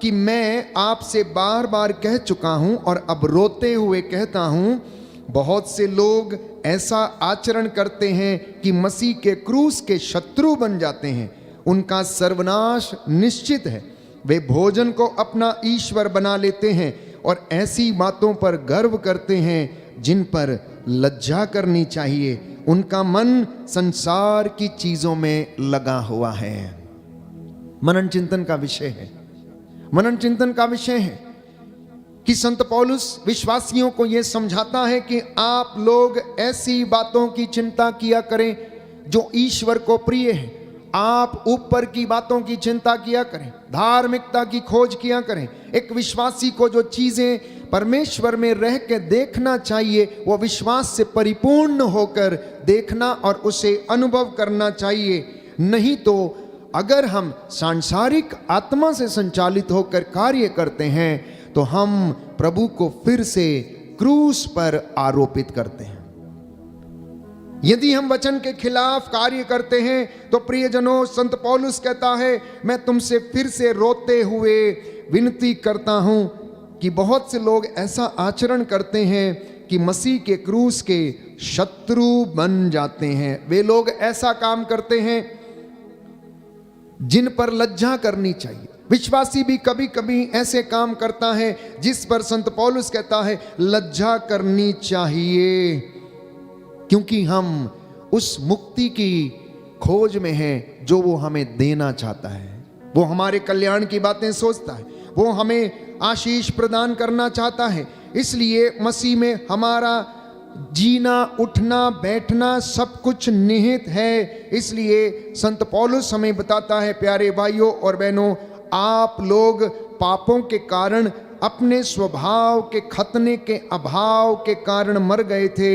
कि मैं आपसे बार बार कह चुका हूं और अब रोते हुए कहता हूं, बहुत से लोग ऐसा आचरण करते हैं कि मसीह के क्रूस के शत्रु बन जाते हैं। उनका सर्वनाश निश्चित है। वे भोजन को अपना ईश्वर बना लेते हैं और ऐसी बातों पर गर्व करते हैं जिन पर लज्जा करनी चाहिए। उनका मन संसार की चीजों में लगा हुआ है। मनन चिंतन का विषय है, मनन चिंतन का विषय है कि संत पौलुस विश्वासियों को यह समझाता है कि आप लोग ऐसी बातों की चिंता किया करें जो ईश्वर को प्रिय है। आप ऊपर की बातों की चिंता किया करें, धार्मिकता की खोज किया करें। एक विश्वासी को जो चीजें परमेश्वर में रह के देखना चाहिए वो विश्वास से परिपूर्ण होकर देखना और उसे अनुभव करना चाहिए। नहीं तो अगर हम सांसारिक आत्मा से संचालित होकर कार्य करते हैं तो हम प्रभु को फिर से क्रूस पर आरोपित करते हैं। यदि हम वचन के खिलाफ कार्य करते हैं तो प्रियजनों, संत पौलुस कहता है, मैं तुमसे फिर से रोते हुए विनती करता हूं कि बहुत से लोग ऐसा आचरण करते हैं कि मसीह के क्रूस के शत्रु बन जाते हैं। वे लोग ऐसा काम करते हैं जिन पर लज्जा करनी चाहिए। विश्वासी भी कभी कभी ऐसे काम करता है जिस पर संत पौलुस कहता है लज्जा करनी चाहिए, क्योंकि हम उस मुक्ति की खोज में हैं जो वो हमें देना चाहता है। वो हमारे कल्याण की बातें सोचता है, वो हमें आशीष प्रदान करना चाहता है। इसलिए मसीह में हमारा जीना, उठना, बैठना सब कुछ निहित है। इसलिए संत पौलुस हमें बताता है, प्यारे भाइयों और बहनों, आप लोग पापों के कारण, अपने स्वभाव के खतने के अभाव के कारण मर गए थे।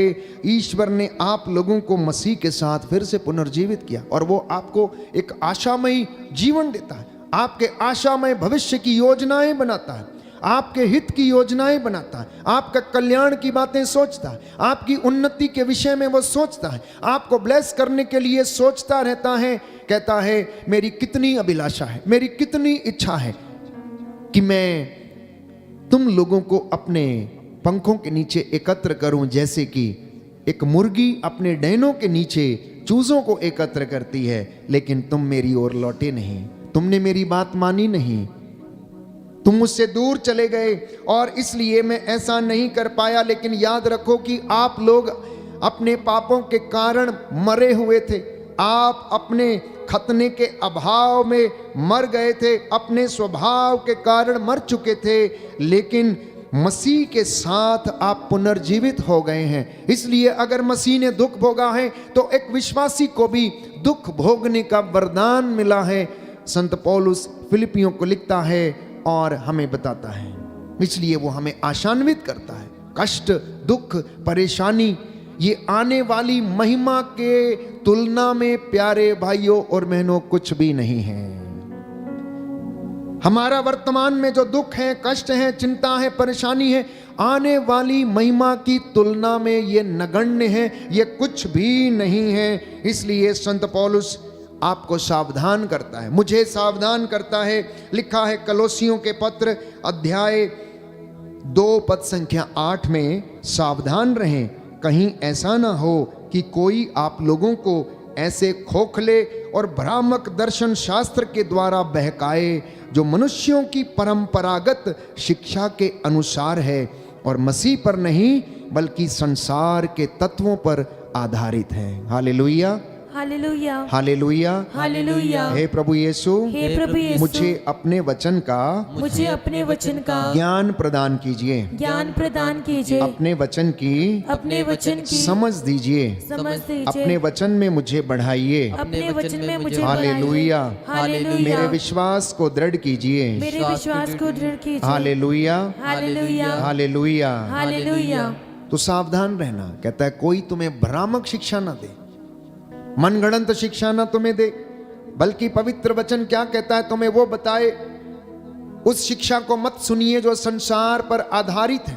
ईश्वर ने आप लोगों को मसीह के साथ फिर से पुनर्जीवित किया और वो आपको एक आशामयी जीवन देता है, आपके आशामय भविष्य की योजनाएं बनाता है, आपके हित की योजनाएं बनाता है, आपका कल्याण की बातें सोचता है, आपकी उन्नति के विषय में वो सोचता है, आपको ब्लेस करने के लिए सोचता रहता है। कहता है, मेरी कितनी अभिलाषा है, मेरी कितनी इच्छा है कि मैं तुम लोगों को अपने पंखों के नीचे एकत्र करूं, जैसे कि एक मुर्गी अपने डैनों के नीचे चूजों को एकत्र करती है, लेकिन तुम मेरी ओर लौटे नहीं, तुमने मेरी बात मानी नहीं, तुम मुझसे दूर चले गए और इसलिए मैं ऐसा नहीं कर पाया। लेकिन याद रखो कि आप लोग अपने पापों के कारण मरे हुए थे, आप अपने खतने के अभाव में मर गए थे, अपने स्वभाव के कारण मर चुके थे, लेकिन मसीह के साथ आप पुनर्जीवित हो गए हैं। इसलिए अगर मसीह ने दुख भोगा है तो एक विश्वासी को भी दुख भोगने का वरदान मिला है। संत पौलुस फिलिपियों को लिखता है, और हमें बताता है, इसलिए वो हमें आशान्वित करता है। कष्ट, दुख, परेशानी ये आने वाली महिमा के तुलना में प्यारे भाइयों और बहनों कुछ भी नहीं है। हमारा वर्तमान में जो दुख है, कष्ट है, चिंता है, परेशानी है, आने वाली महिमा की तुलना में ये नगण्य है, ये कुछ भी नहीं है। इसलिए संत पौलुस आपको सावधान करता है, मुझे सावधान करता है। लिखा है कलोसियों के पत्र अध्याय 2 पद संख्या 8 में, सावधान रहें कहीं ऐसा ना हो कि कोई आप लोगों को ऐसे खोखले और भ्रामक दर्शन शास्त्र के द्वारा बहकाए जो मनुष्यों की परंपरागत शिक्षा के अनुसार है और मसीह पर नहीं बल्कि संसार के तत्वों पर आधारित है। Hallelujah, hallelujah, hallelujah, hallelujah. हे प्रभु यीशु, हे प्रभु यीशु, मुझे अपने वचन का मुझे अपने वचन का ज्ञान प्रदान कीजिए, ज्ञान प्रदान कीजिए, अपने वचन की अपने वचन की समझ दीजिए, समझ दीजिए, अपने वचन में मुझे बढ़ाइए। अपने वचन में मुझे हालेलुया, हालेलुया, मेरे विश्वास को दृढ़ कीजिए। मेरे विश्वास को दृढ़ कीजिए। Hallelujah, hallelujah, hallelujah. हालेलुया। तो सावधान रहना, कहता है कोई तुम्हें भ्रामक शिक्षा ना दे, मनगढ़ंत शिक्षा ना तुम्हें दे, बल्कि पवित्र वचन क्या कहता है तुम्हें वो बताए। उस शिक्षा को मत सुनिए जो संसार पर आधारित है,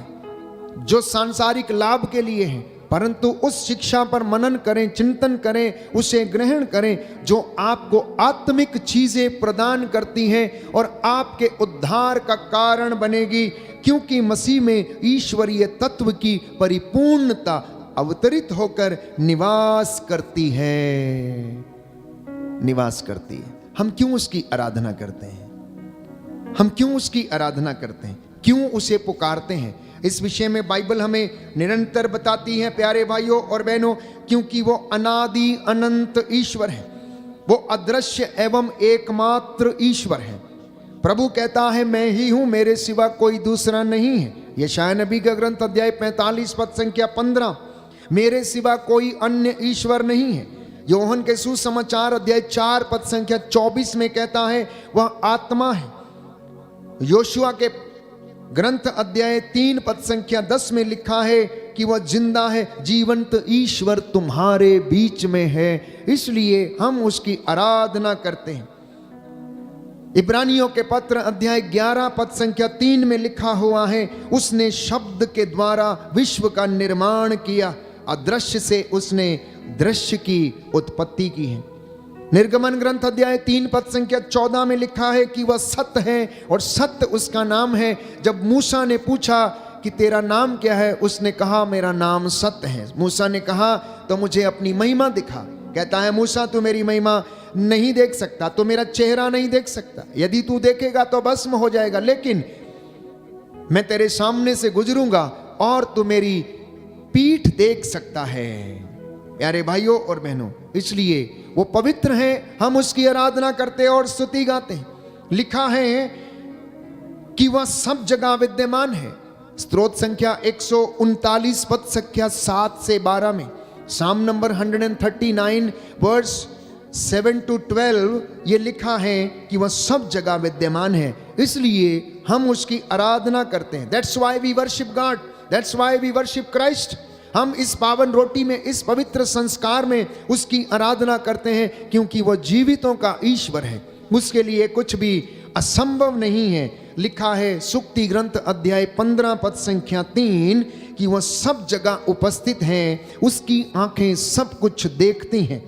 जो सांसारिक लाभ के लिए है, परंतु उस शिक्षा पर मनन करें, चिंतन करें, उसे ग्रहण करें जो आपको आत्मिक चीजें प्रदान करती हैं और आपके उद्धार का कारण बनेगी, क्योंकि मसीह में ईश्वरीय तत्व की परिपूर्णता अवतरित होकर निवास करती है, निवास करती है। हम क्यों उसकी आराधना करते हैं? हम क्यों उसकी आराधना करते हैं? क्यों उसे पुकारते हैं? इस विषय में बाइबल हमें निरंतर बताती है प्यारे भाइयों और बहनों, क्योंकि वो अनादि अनंत ईश्वर है, वो अदृश्य एवं एकमात्र ईश्वर है। प्रभु कहता है मैं ही हूं, मेरे सिवा कोई दूसरा नहीं है। यशायाह नबी का ग्रंथ अध्याय 45 पद संख्या 15, मेरे सिवा कोई अन्य ईश्वर नहीं है। योहन के सुसमाचार अध्याय 4 पद संख्या 24 में कहता है वह आत्मा है। योशुआ के ग्रंथ अध्याय 3 पद संख्या 10 में लिखा है कि वह जिंदा है, जीवंत ईश्वर तुम्हारे बीच में है, इसलिए हम उसकी आराधना करते हैं। इब्रानियों के पत्र अध्याय 11 पद संख्या 3 में लिखा हुआ है उसने शब्द के द्वारा विश्व का निर्माण किया, अदृश्य से उसने दृश्य की उत्पत्ति की है। निर्गमन ग्रंथ अध्याय 3 पद संख्या 14 में लिखा है कि वह सत्य है और सत्य उसका नाम है। जब मूसा ने पूछा कि तेरा नाम क्या है, उसने कहा मेरा नाम सत्य है। मूसा ने कहा तो मुझे अपनी महिमा दिखा। कहता है मूसा तू मेरी महिमा नहीं देख सकता, तो मेरा चेहरा नहीं देख सकता, यदि तू देखेगा तो भस्म हो जाएगा, लेकिन मैं तेरे सामने से गुजरूंगा और तू मेरी पीठ देख सकता है। प्यारे भाइयों और बहनों, इसलिए वो पवित्र है, हम उसकी आराधना करते और स्तुति गाते हैं। लिखा है कि वह सब जगह विद्यमान है। स्त्रोत संख्या 139 पद संख्या 7 से 12 में, साम नंबर 139 वर्स 7 to 12 ये लिखा है कि वह सब जगह विद्यमान है, इसलिए हम उसकी आराधना करते हैं। That's why we worship God, that's why we worship Christ. हम इस पावन रोटी में, इस पवित्र संस्कार में उसकी आराधना करते हैं, क्योंकि वह जीवितों का ईश्वर है, उसके लिए कुछ भी असंभव नहीं है। लिखा है सुक्ति ग्रंथ अध्याय 15 पद संख्या 3 कि वह सब जगह उपस्थित हैं, उसकी आंखें सब कुछ देखती हैं।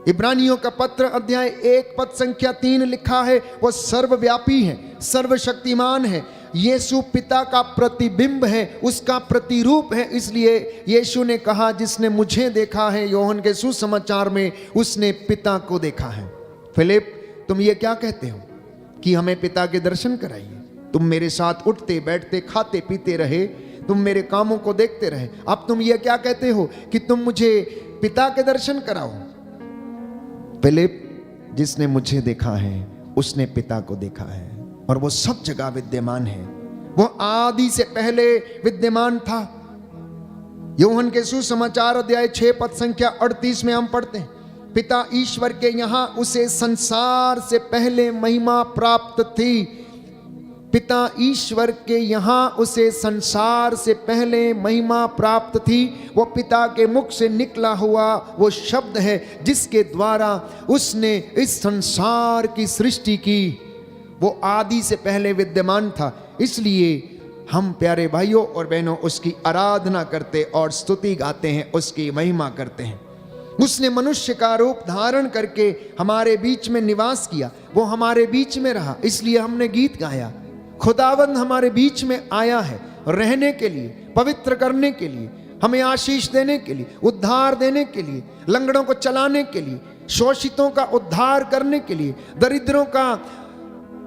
इब्रानियों का पत्र अध्याय 1 पद संख्या 3 लिखा है वह सर्वव्यापी है, सर्वशक्तिमान है, यीशु पिता का प्रतिबिंब है, उसका प्रतिरूप है। इसलिए यीशु ने कहा जिसने मुझे देखा है, योहन के सुसमाचार में, उसने पिता को देखा है। फिलिप तुम ये क्या कहते हो कि हमें पिता के दर्शन कराइए? तुम मेरे साथ उठते बैठते खाते पीते रहे, तुम मेरे कामों को देखते रहे, अब तुम ये क्या कहते हो कि तुम मुझे पिता के दर्शन कराओ? फिलिप जिसने मुझे देखा है उसने पिता को देखा है, और वो सब जगह विद्यमान है, वो आदि से पहले विद्यमान था। यूहन्ना के सुसमाचार अध्याय 6 पद संख्या 38 में हम पढ़ते हैं पिता ईश्वर के यहाँ उसे संसार से पहले महिमा प्राप्त थी। पिता ईश्वर के यहाँ उसे संसार से पहले महिमा प्राप्त थी। वो पिता के मुख से निकला हुआ वो शब्द है जिसके द्वारा उसने इस संसार की सृष्टि की। वो आदि से पहले विद्यमान था। इसलिए हम प्यारे भाइयों और बहनों उसकी आराधना करते और स्तुति गाते हैं, उसकी महिमा करते हैं। उसने मनुष्य का रूप धारण करके हमारे बीच में निवास किया, वो हमारे बीच में रहा, इसलिए हमने गीत गाया। खुदावंद हमारे बीच में आया है रहने के लिए, पवित्र करने के लिए, हमें आशीष देने के लिए, उद्धार देने के लिए, लंगड़ों को चलाने के लिए, शोषितों का उद्धार करने के लिए, दरिद्रों का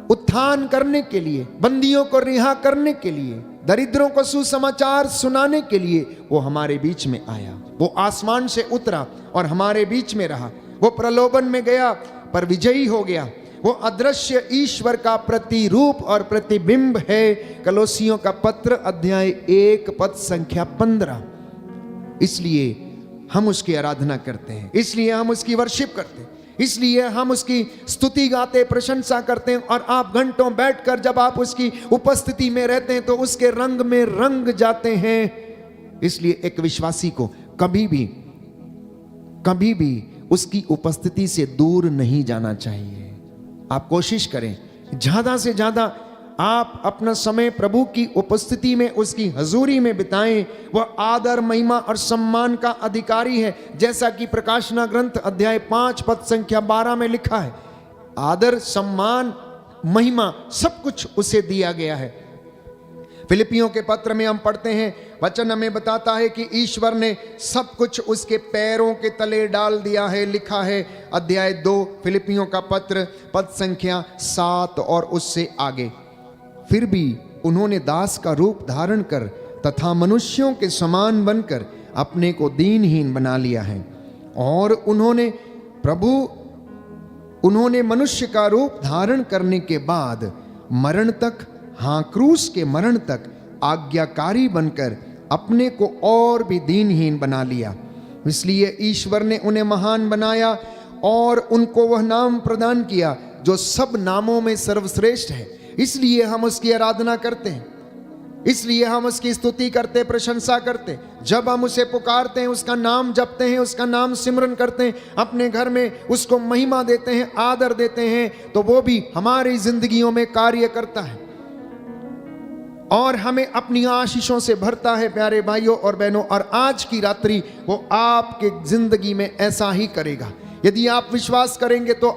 उत्थान करने के लिए, बंदियों को रिहा करने के लिए, दरिद्रों को सुसमाचार सुनाने के लिए वो हमारे बीच में आया। वो आसमान से उतरा और हमारे बीच में रहा। वो प्रलोभन में गया पर विजयी हो गया। वो अदृश्य ईश्वर का प्रतिरूप और प्रतिबिंब है। कलोसियों का पत्र अध्याय 1 पद संख्या 15। इसलिए हम उसकी आराधना करते हैं, इसलिए हम उसकी वर्शिप करते हैं, इसलिए हम उसकी स्तुति गाते, प्रशंसा करते हैं। और आप घंटों बैठकर जब आप उसकी उपस्थिति में रहते हैं तो उसके रंग में रंग जाते हैं। इसलिए एक विश्वासी को कभी भी उसकी उपस्थिति से दूर नहीं जाना चाहिए। आप कोशिश करें ज्यादा से ज्यादा आप अपना समय प्रभु की उपस्थिति में, उसकी हजूरी में बिताएं। वह आदर, महिमा और सम्मान का अधिकारी है, जैसा कि प्रकाशना ग्रंथ अध्याय 5 पद संख्या 12 में लिखा है। आदर, सम्मान, महिमा सब कुछ उसे दिया गया है। फिलिपियों के पत्र में हम पढ़ते हैं, वचन हमें बताता है कि ईश्वर ने सब कुछ उसके पैरों के तले डाल दिया है। लिखा है अध्याय 2 फिलिपियों का पत्र पद संख्या 7 और उससे आगे, फिर भी उन्होंने दास का रूप धारण कर तथा मनुष्यों के समान बनकर अपने को दीनहीन बना लिया है। और उन्होंने मनुष्य का रूप धारण करने के बाद मरण तक, हाँ क्रूस के मरण तक आज्ञाकारी बनकर अपने को और भी दीनहीन बना लिया। इसलिए ईश्वर ने उन्हें महान बनाया और उनको वह नाम प्रदान किया जो सब नामों में सर्वश्रेष्ठ है। इसलिए हम उसकी आराधना करते हैं, इसलिए हम उसकी स्तुति करते, प्रशंसा करते। जब हम उसे पुकारते हैं, उसका नाम जपते हैं, उसका नाम सिमरन करते हैं, अपने घर में उसको महिमा देते हैं, आदर देते हैं, तो वो भी हमारी जिंदगियों में कार्य करता है और हमें अपनी आशीषों से भरता है प्यारे भाइयों और बहनों। और आज की रात्रि वो आपके जिंदगी में ऐसा ही करेगा। यदि आप विश्वास करेंगे तो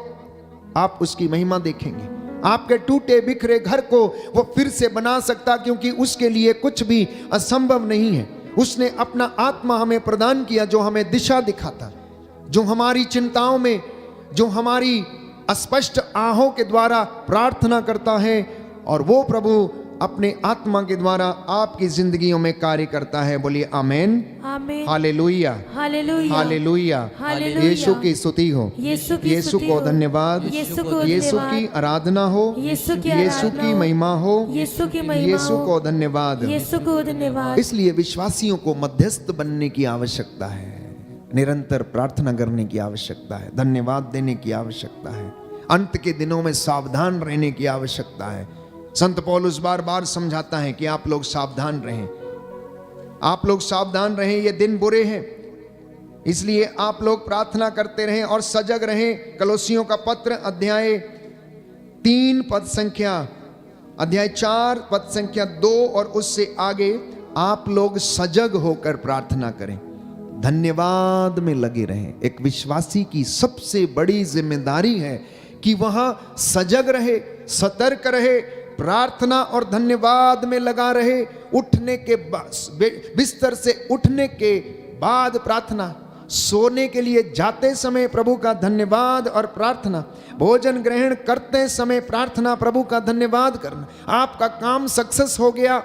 आप उसकी महिमा देखेंगे। आपके टूटे बिखरे घर को वो फिर से बना सकता, क्योंकि उसके लिए कुछ भी असंभव नहीं है। उसने अपना आत्मा हमें प्रदान किया जो हमें दिशा दिखाता, जो हमारी चिंताओं में, जो हमारी अस्पष्ट आहों के द्वारा प्रार्थना करता है। और वो प्रभु अपने आत्मा के द्वारा आपकी जिंदगियों में कार्य करता है। बोलिए आमेन, आमेन, hallelujah, hallelujah, hallelujah. Hallelujah. Yeshu की स्तुति हो, यीशु को धन्यवाद, यीशु की आराधना हो, यीशु की महिमा हो, यीशु को धन्यवाद, यीशु को धन्यवाद। इसलिए विश्वासियों को मध्यस्थ बनने की आवश्यकता है, निरंतर प्रार्थना करने की आवश्यकता है, धन्यवाद देने की आवश्यकता है, अंत के दिनों में सावधान रहने की आवश्यकता है। संत पौलुस बार बार समझाता है कि आप लोग सावधान रहें, आप लोग सावधान रहें, ये दिन बुरे हैं, इसलिए आप लोग प्रार्थना करते रहें और सजग रहें। कलोसियों का पत्र अध्याय 3 पद संख्या, अध्याय 4 पद संख्या 2 और उससे आगे, आप लोग सजग होकर प्रार्थना करें, धन्यवाद में लगे रहें। एक विश्वासी की सबसे बड़ी जिम्मेदारी है कि वह सजग रहे, सतर्क रहे, प्रार्थना और धन्यवाद में लगा रहे। उठने के बिस्तर से उठने के बाद प्रार्थना, सोने के लिए जाते समय प्रभु का धन्यवाद और प्रार्थना, भोजन ग्रहण करते समय प्रार्थना, प्रभु का धन्यवाद करना। आपका काम सक्सेस हो गया,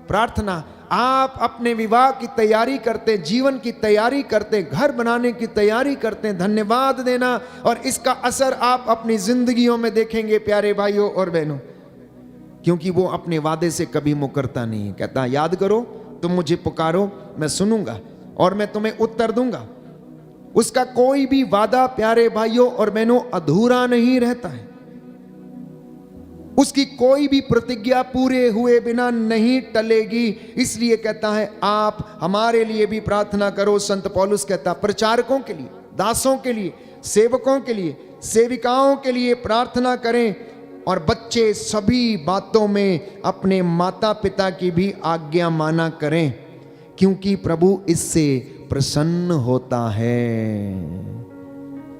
प्रार्थना। आप अपने विवाह की तैयारी करते, जीवन की तैयारी करते, घर बनाने की तैयारी करते, धन्यवाद देना, और इसका असर आप अपनी जिंदगियों में देखेंगे प्यारे भाइयों और बहनों। क्योंकि वो अपने वादे से कभी मुकरता नहीं है। कहता याद करो, तुम मुझे पुकारो, मैं सुनूंगा और मैं तुम्हें उत्तर दूंगा। उसका कोई भी वादा प्यारे भाइयों और बहनों अधूरा नहीं रहता है। उसकी कोई भी प्रतिज्ञा पूरे हुए बिना नहीं टलेगी। इसलिए कहता है आप हमारे लिए भी प्रार्थना करो। संत पौलुस कहता प्रचारकों के लिए, दासों के लिए, सेवकों के लिए, सेविकाओं के लिए प्रार्थना करें। और बच्चे सभी बातों में अपने माता पिता की भी आज्ञा माना करें, क्योंकि प्रभु इससे प्रसन्न होता है।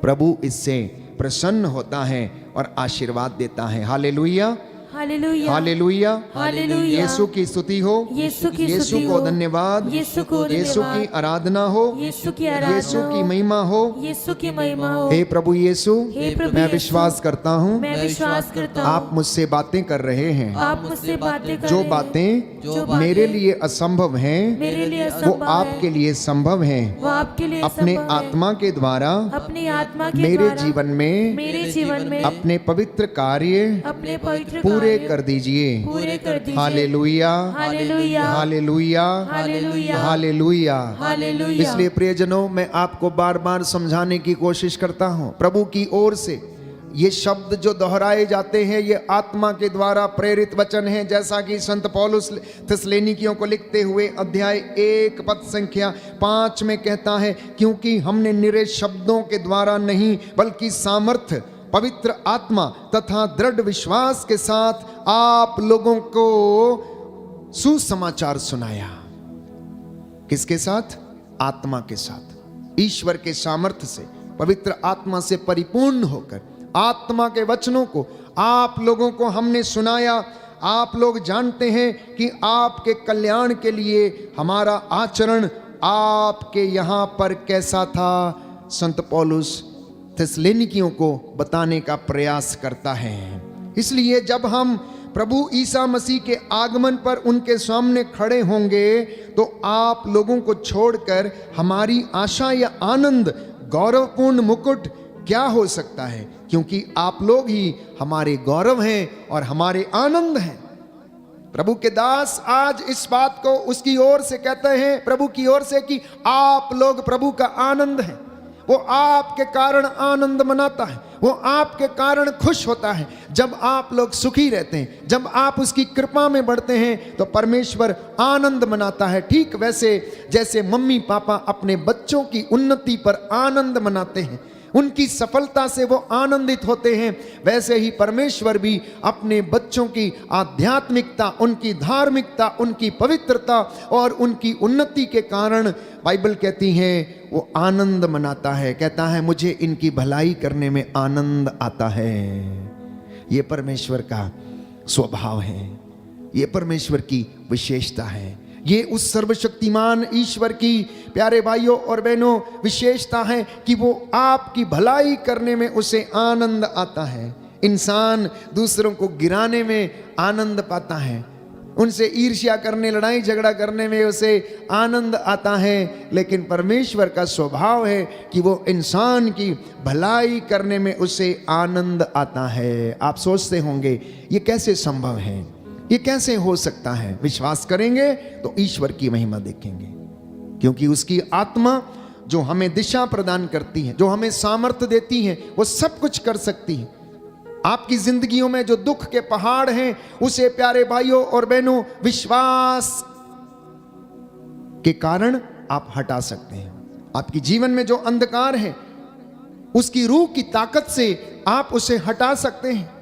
प्रभु इससे प्रसन्न होता है और आशीर्वाद देता है। Hallelujah, hallelujah, hallelujah, hallelujah. Yeshu की स्तुति हो, यीशु की यीशु स्तुति को हो, धन्यवाद, यीशु को यीशु धन्यवाद, की आराधना हो, यीशु की आराधना यीशु की हो, महिमा हो। यीशु की महिमा हो। हे प्रभु यीशु, हे प्रभु मैं यीशु, विश्वास करता हूँ मैं विश्वास करता हूँ आप मुझसे बातें कर रहे हैं। आप मुझसे बातें कर जो रहे हैं। बातें जो बातें मेरे लिए असंभव हैं, मेरे लिए वो असंभव आपके है, लिए संभव हैं। वो आपके लिए अपने संभव है। आत्मा के द्वारा अपनी आत्मा के मेरे द्वारा जीवन में मेरे जीवन में अपने पवित्र कार्य अपने पवित्र पूरे कार्य कर दीजिए। पूरे कर दीजिए। Hallelujah, hallelujah, hallelujah, hallelujah, hallelujah. Hallelujah. इसलिए प्रियजनों, मैं आपको बार बार समझाने की कोशिश करता हूं, प्रभु की ओर से ये शब्द जो दोहराए जाते हैं ये आत्मा के द्वारा प्रेरित वचन है। जैसा कि संत पौलुस थिस्सलुनीकियों को लिखते हुए अध्याय 1 पद संख्या 5 में कहता है, क्योंकि हमने निरे शब्दों के द्वारा नहीं बल्कि सामर्थ्य, पवित्र आत्मा तथा दृढ़ विश्वास के साथ आप लोगों को सुसमाचार सुनाया। किसके साथ? आत्मा के साथ, ईश्वर के सामर्थ्य से, पवित्र आत्मा से परिपूर्ण होकर आत्मा के वचनों को आप लोगों को हमने सुनाया। आप लोग जानते हैं कि आपके कल्याण के लिए हमारा आचरण आपके यहाँ पर कैसा था। संत पौलुस थिस्सलुनीकियों को बताने का प्रयास करता है। इसलिए जब हम प्रभु ईसा मसीह के आगमन पर उनके सामने खड़े होंगे तो आप लोगों को छोड़कर हमारी आशा या आनंद, गौरवपूर्ण मुकुट क्या हो सकता है, क्योंकि आप लोग ही हमारे गौरव हैं और हमारे आनंद हैं। प्रभु के दास आज इस बात को उसकी ओर से कहते हैं, प्रभु की ओर से, कि आप लोग प्रभु का आनंद हैं। वो आपके कारण आनंद मनाता है, वो आपके कारण खुश होता है। जब आप लोग सुखी रहते हैं, जब आप उसकी कृपा में बढ़ते हैं तो परमेश्वर आनंद मनाता है। ठीक वैसे जैसे मम्मी पापा अपने बच्चों की उन्नति पर आनंद मनाते हैं, उनकी सफलता से वो आनंदित होते हैं, वैसे ही परमेश्वर भी अपने बच्चों की आध्यात्मिकता, उनकी धार्मिकता, उनकी पवित्रता और उनकी उन्नति के कारण, बाइबल कहती है, वो आनंद मनाता है। कहता है मुझे इनकी भलाई करने में आनंद आता है। ये परमेश्वर का स्वभाव है, ये परमेश्वर की विशेषता है, ये उस सर्वशक्तिमान ईश्वर की, प्यारे भाइयों और बहनों, विशेषता है कि वो आपकी भलाई करने में उसे आनंद आता है। इंसान दूसरों को गिराने में आनंद पाता है, उनसे ईर्ष्या करने, लड़ाई झगड़ा करने में उसे आनंद आता है, लेकिन परमेश्वर का स्वभाव है कि वो इंसान की भलाई करने में उसे आनंद आता है। आप सोचते होंगे ये कैसे संभव है, ये कैसे हो सकता है? विश्वास करेंगे तो ईश्वर की महिमा देखेंगे, क्योंकि उसकी आत्मा जो हमें दिशा प्रदान करती है, जो हमें सामर्थ्य देती है, वो सब कुछ कर सकती है। आपकी जिंदगियों में जो दुख के पहाड़ हैं, उसे प्यारे भाइयों और बहनों विश्वास के कारण आप हटा सकते हैं। आपकी जीवन में जो अंधकार है, उसकी रूह की ताकत से आप उसे हटा सकते हैं।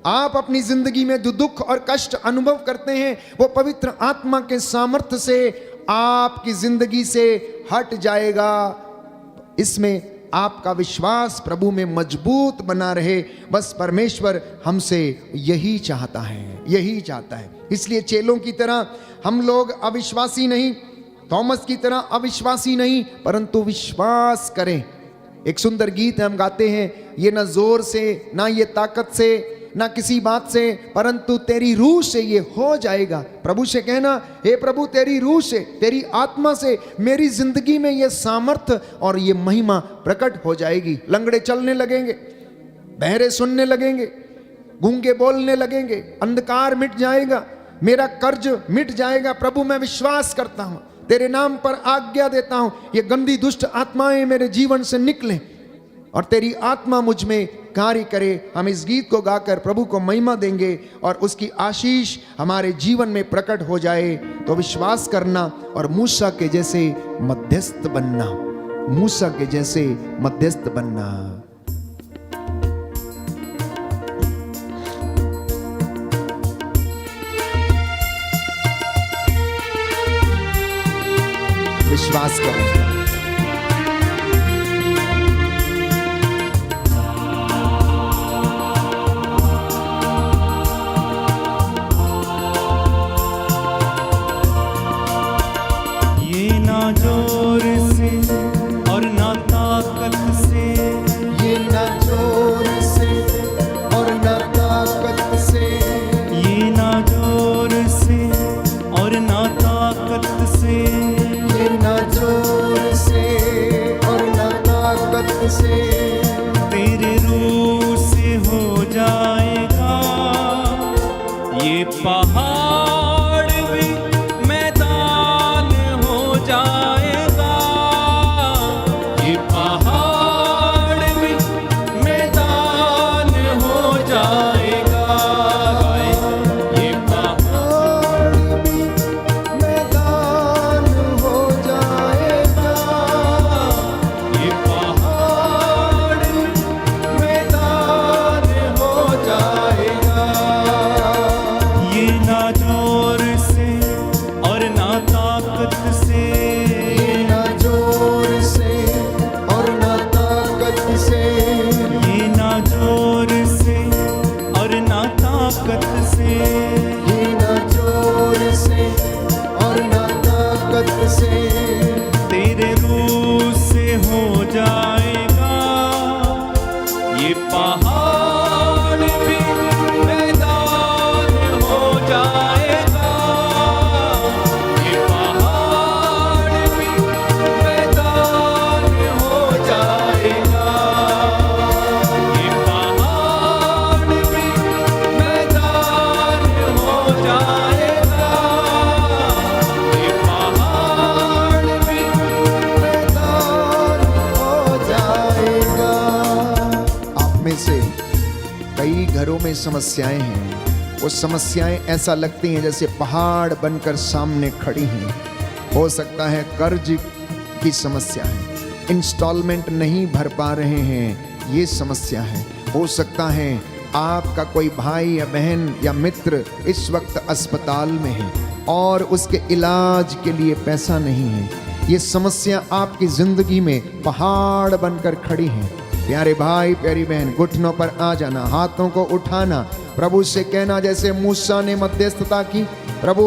आप अपनी जिंदगी में जो दुख और कष्ट अनुभव करते हैं, वो पवित्र आत्मा के सामर्थ्य से आपकी जिंदगी से हट जाएगा। इसमें आपका विश्वास प्रभु में मजबूत बना रहे। बस परमेश्वर हमसे यही चाहता है, यही चाहता है। इसलिए चेलों की तरह हम लोग अविश्वासी नहीं, थॉमस की तरह अविश्वासी नहीं, परंतु विश्वास करें। एक सुंदर गीत हम गाते हैं, ये ना जोर से, ना ये ताकत से, ना किसी बात से, परंतु तेरी रूह से ये हो जाएगा। प्रभु से कहना, हे प्रभु तेरी रूह से, तेरी आत्मा से मेरी जिंदगी में ये सामर्थ्य और ये महिमा प्रकट हो जाएगी। लंगड़े चलने लगेंगे, बहरे सुनने लगेंगे, गूंगे बोलने लगेंगे, अंधकार मिट जाएगा, मेरा कर्ज मिट जाएगा। प्रभु मैं विश्वास करता हूं, तेरे नाम पर आज्ञा देता हूं, ये गंदी दुष्ट आत्माएं मेरे जीवन से निकलें और तेरी आत्मा मुझ में कार्य करे। हम इस गीत को गाकर प्रभु को महिमा देंगे और उसकी आशीष हमारे जीवन में प्रकट हो जाए। तो विश्वास करना और मूसा के जैसे मध्यस्थ बनना, मूसा के जैसे मध्यस्थ बनना। विश्वास करें। ये ना जोर से और ना ताकत से, ये ना जोर से और ना ताकत से, ये ना जोर से और ना ताकत से, ये ना जोर से और ना ताकत से, तेरे रूह से हो जाएगा। ये पहाड़ भी मैदान हो जाएगा, ये पहाड़ भी मैदान हो जाएगा। ये पहाड़ भी मैदान हो जाएगा, ये पहाड़ मैदान हो जाएगा। ये ना जोर से और ना ताकत से, ये ना जोर से और ना ताकत से, ये ना जोर से और ना ताकत से, ये ना जोर से और ना ताकत से, तेरे रूह से हो जाएगा। ये पहाड़ भी मैदान हो जाएगा, ये पहाड़ भी मैदान हो जाएगा, ये पहाड़ भी मैदान हो जाएगा, ये पहाड़ भी मैदान हो जाएगा। आप में से कई घरों में समस्याएं हैं। वो समस्याएं ऐसा लगती हैं जैसे पहाड़ बनकर सामने खड़ी हैं। हो सकता है कर्ज की समस्या है, इंस्टॉलमेंट नहीं भर पा रहे हैं, ये समस्या है। हो सकता है आपका कोई भाई या बहन या मित्र इस वक्त अस्पताल में है और उसके इलाज के लिए पैसा नहीं है। ये समस्या आपकी जिंदगी में पहाड़ बनकर खड़ी है। प्यारे भाई प्यारी बहन, घुटनों पर आ जाना, हाथों को उठाना, प्रभु से कहना जैसे मूसा ने मध्यस्थता की, प्रभु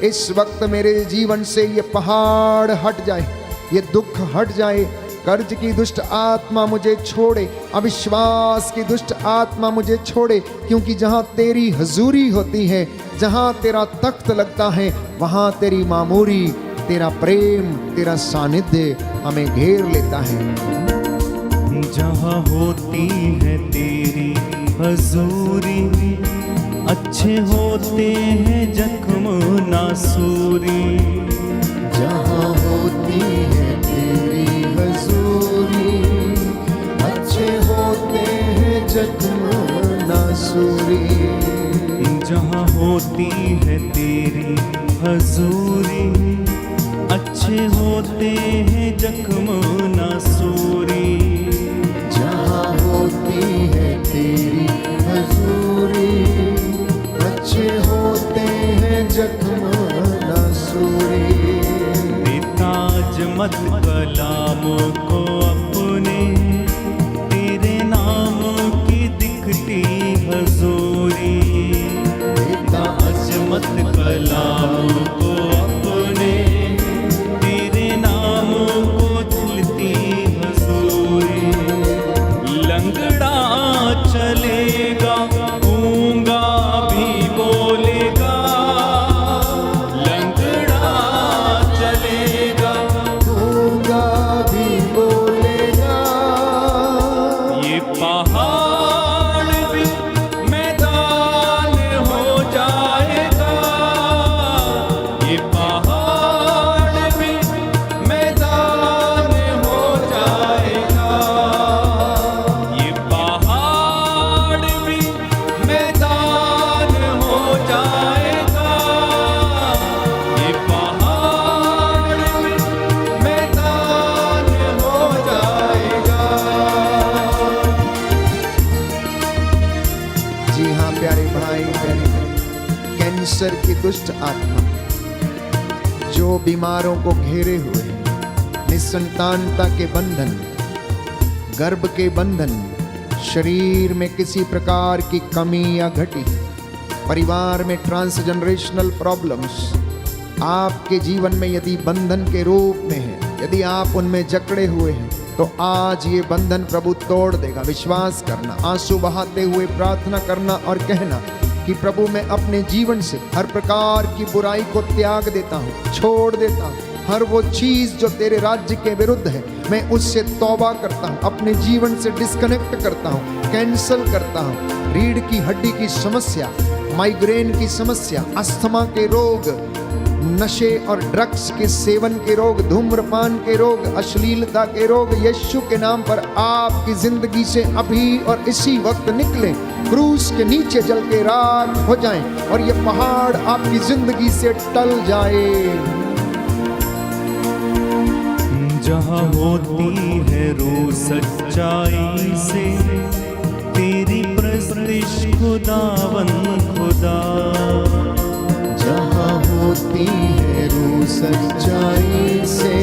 इस वक्त मेरे जीवन से ये पहाड़ हट जाए, ये दुख हट जाए, कर्ज की दुष्ट आत्मा मुझे छोड़े, अविश्वास की दुष्ट आत्मा मुझे छोड़े, क्योंकि जहाँ तेरी हजूरी होती है, जहाँ तेरा तख्त लगता है, वहाँ तेरी मामूरी, तेरा प्रेम, तेरा सानिध्य हमें घेर लेता है। जहाँ होती है तेरी हजूरी, अच्छे होते हैं जख्म नासूरी। जहाँ होती है तेरी हजूरी, अच्छे होते हैं जख्म नासूरी। जहाँ होती है तेरी हजूरी, अच्छे होते हैं जख्म नासूरी। जहाँ होती है तेरी हजूरी, अच्छे होते हैं जख्म नासूरी। देता अजमत कलाम को अपने, तेरे नाम की दिखती हजूरी। देता अजमत कलाम को अपने, तेरे नाम को दिलती हजूरी। लंगड़ा चलेगा, गूंगा भी बोलेगा, लंगड़ा चलेगा, गूंगा भी बोलेगा, दुष्ट आत्मा जो बीमारों को घेरे हुए है, निसंतानता के बंधन, गर्भ के बंधन, शरीर में किसी प्रकार की कमी या घटी, परिवार में ट्रांसजनरेशनल प्रॉब्लम्स, आपके जीवन में यदि बंधन के रूप में है, यदि आप उनमें जकड़े हुए हैं, तो आज ये बंधन प्रभु तोड़ देगा। विश्वास करना, आंसू बहाते हुए प्रार्थना करना और कहना कि प्रभु मैं अपने जीवन से हर प्रकार की बुराई को त्याग देता हूँ, छोड़ देता हूँ। हर वो चीज जो तेरे राज्य के विरुद्ध है, मैं उससे तौबा करता हूँ, अपने जीवन से डिस्कनेक्ट करता हूँ, कैंसल करता हूँ। रीढ़ की हड्डी की समस्या, माइग्रेन की समस्या, अस्थमा के रोग, नशे और ड्रग्स के सेवन के रोग, धूम्रपान के रोग, अश्लीलता के रोग, यीशु के नाम पर आपकी जिंदगी से अभी और इसी वक्त निकले, क्रूस के नीचे जल के राख हो जाएं और ये पहाड़ आपकी जिंदगी से टल जाए। जहाँ होती है रूह सच्चाई से, तेरी प्रस्तिश खुदावन खुदा। जहाँ होती है रूह सच्चाई से,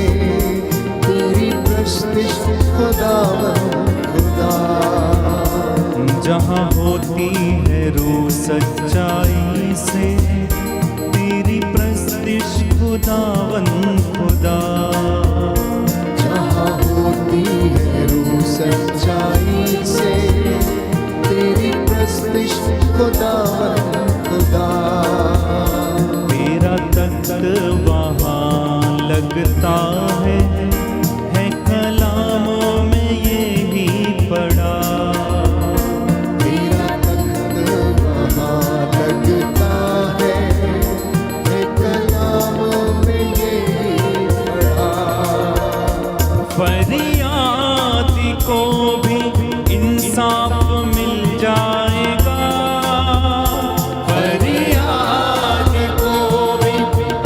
तेरी प्रस्तिश खुदावन खुदा। जहाँ होती है रूह सच्चाई से, तेरी प्रस्तिश खुदावन खुदा। जहाँ होती है रूह सच्चाई से, तेरी प्रस्तिश खुदावन खुदा। तेरा तख्त वहाँ लगता है कलामों में ये ही पढ़ा। तेरा तख्त वहाँ लगता है कलामों में ये ही पढ़ा। फरियाद को भी इंसाफ मिल जाएगा, फरियाद को भी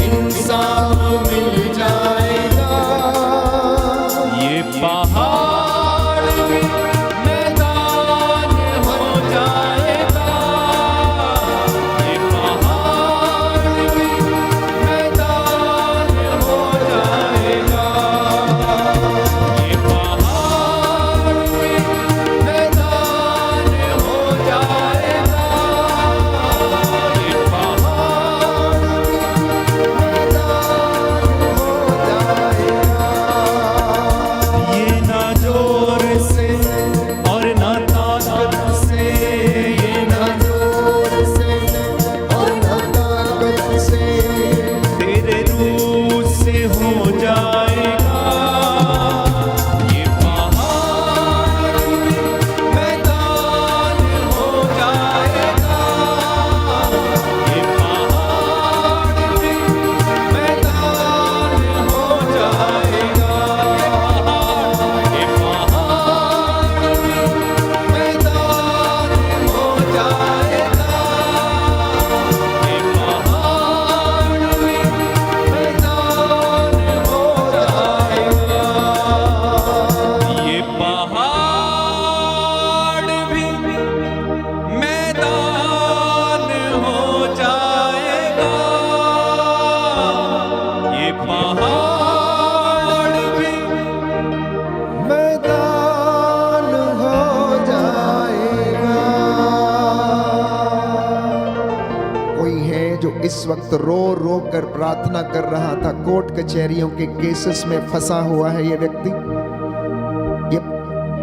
इंसाफ मिल जाएगा। ये पहाड़ भी मैदान हो जाएगा, ये पहाड़ भी मैदान हो जाएगा, ये पहाड़ भी मैदान हो जाएगा, ये पहाड़ ये ना जोर से और ना ताकत से, ये ना जोर से और न ताकत से, तेरे रूह से हो जाएगा। ये पहाड़ भी मैदान हो जाएगा, ये पहाड़ भी मैदान हो जाएगा, ये पहाड़ भी मैदान हो जाएगा, ये पहाड़ भी मैदान हो जाएगा, ये पहाड़ भी मैदान हो जाएगा, ये पहाड़ भी मैदान हो जाएगा। कोई है जो इस वक्त रो रो कर प्रार्थना कर रहा था, कोर्ट कचहरियों के केसेस में फंसा हुआ है ये व्यक्ति। ये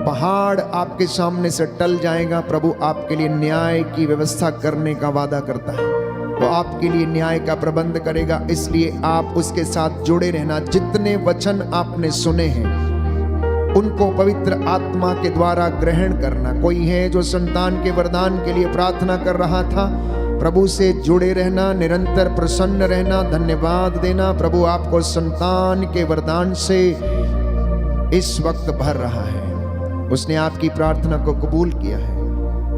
पहाड़ आपके सामने से टल जाएगा। प्रभु आपके लिए न्याय की व्यवस्था करने का वादा करता है, वो आपके लिए न्याय का प्रबंध करेगा। इसलिए आप उसके साथ जुड़े रहना। जितने वचन आपने सुने हैं उनको पवित्र आत्मा के द्वारा ग्रहण करना। कोई है जो संतान के वरदान के लिए प्रार्थना कर रहा था, प्रभु से जुड़े रहना, निरंतर प्रसन्न रहना, धन्यवाद देना। प्रभु आपको संतान के वरदान से इस वक्त भर रहा है। उसने आपकी प्रार्थना को कबूल किया है।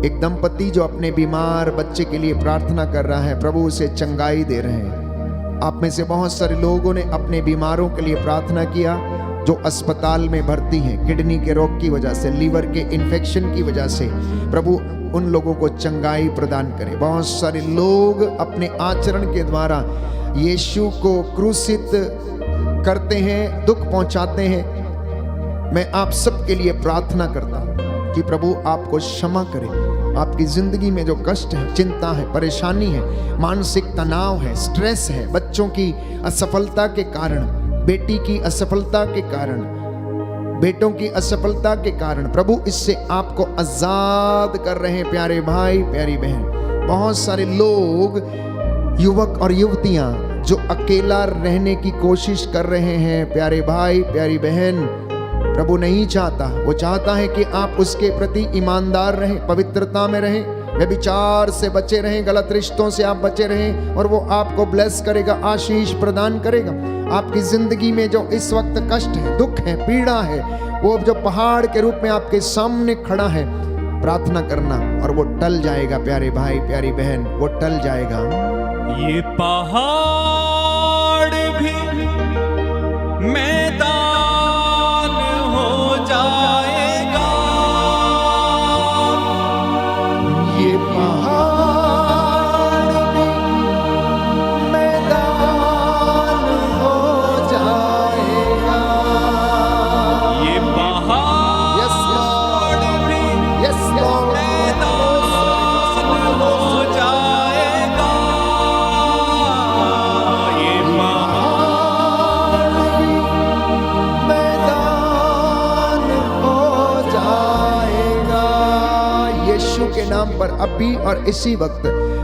एक दंपति जो अपने बीमार बच्चे के लिए प्रार्थना कर रहा है, प्रभु उसे चंगाई दे रहे हैं। आप में से बहुत सारे लोगों ने अपने बीमारों के लिए प्रार्थना किया। जो अस्पताल में भर्ती हैं किडनी के रोग की वजह से, लीवर के इन्फेक्शन की वजह से, प्रभु उन लोगों को चंगाई प्रदान करे। बहुत सारे लोग अपने आचरण के द्वारा यीशु को क्रूसित करते हैं, दुख पहुंचाते हैं। मैं आप सबके लिए प्रार्थना करता हूं कि प्रभु आपको क्षमा करे। आपकी जिंदगी में जो कष्ट है, चिंता है, परेशानी है, मानसिक तनाव है, स्ट्रेस है, बच्चों की असफलता के कारण, बेटी की असफलता के कारण, बेटों की असफलता के कारण, प्रभु इससे आपको आजाद कर रहे हैं। प्यारे भाई, प्यारी बहन, बहुत सारे लोग, युवक और युवतियां जो अकेला रहने की कोशिश कर रहे हैं, प्यारे भाई, प्यारी बहन, प्रभु नहीं चाहता। वो चाहता है कि आप उसके प्रति ईमानदार रहें, पवित्रता में रहें, व्यभिचार से बचे रहें, गलत रिश्तों से आप बचे रहें, और वो आपको ब्लेस करेगा, आशीष प्रदान करेगा। आपकी जिंदगी में जो इस वक्त कष्ट है, दुख है, पीड़ा है, वो जो पहाड़ के रूप में आपके सामने खड़ा है, प्रार्थना करना और वो टल जाएगा। प्यारे भाई, प्यारी बहन, वो टल जाएगा। ये पहाड़ भी मैदान हो जाएगा, ये पहाड़ भी मैदान हो जाएगा। ये पहाड़ Yes, भी Yes, Lord. मैदान हो जाएगा। ये पहाड़ भी मैदान हो जाएगा। यीशु के नाम पर अभी और इसी वक्त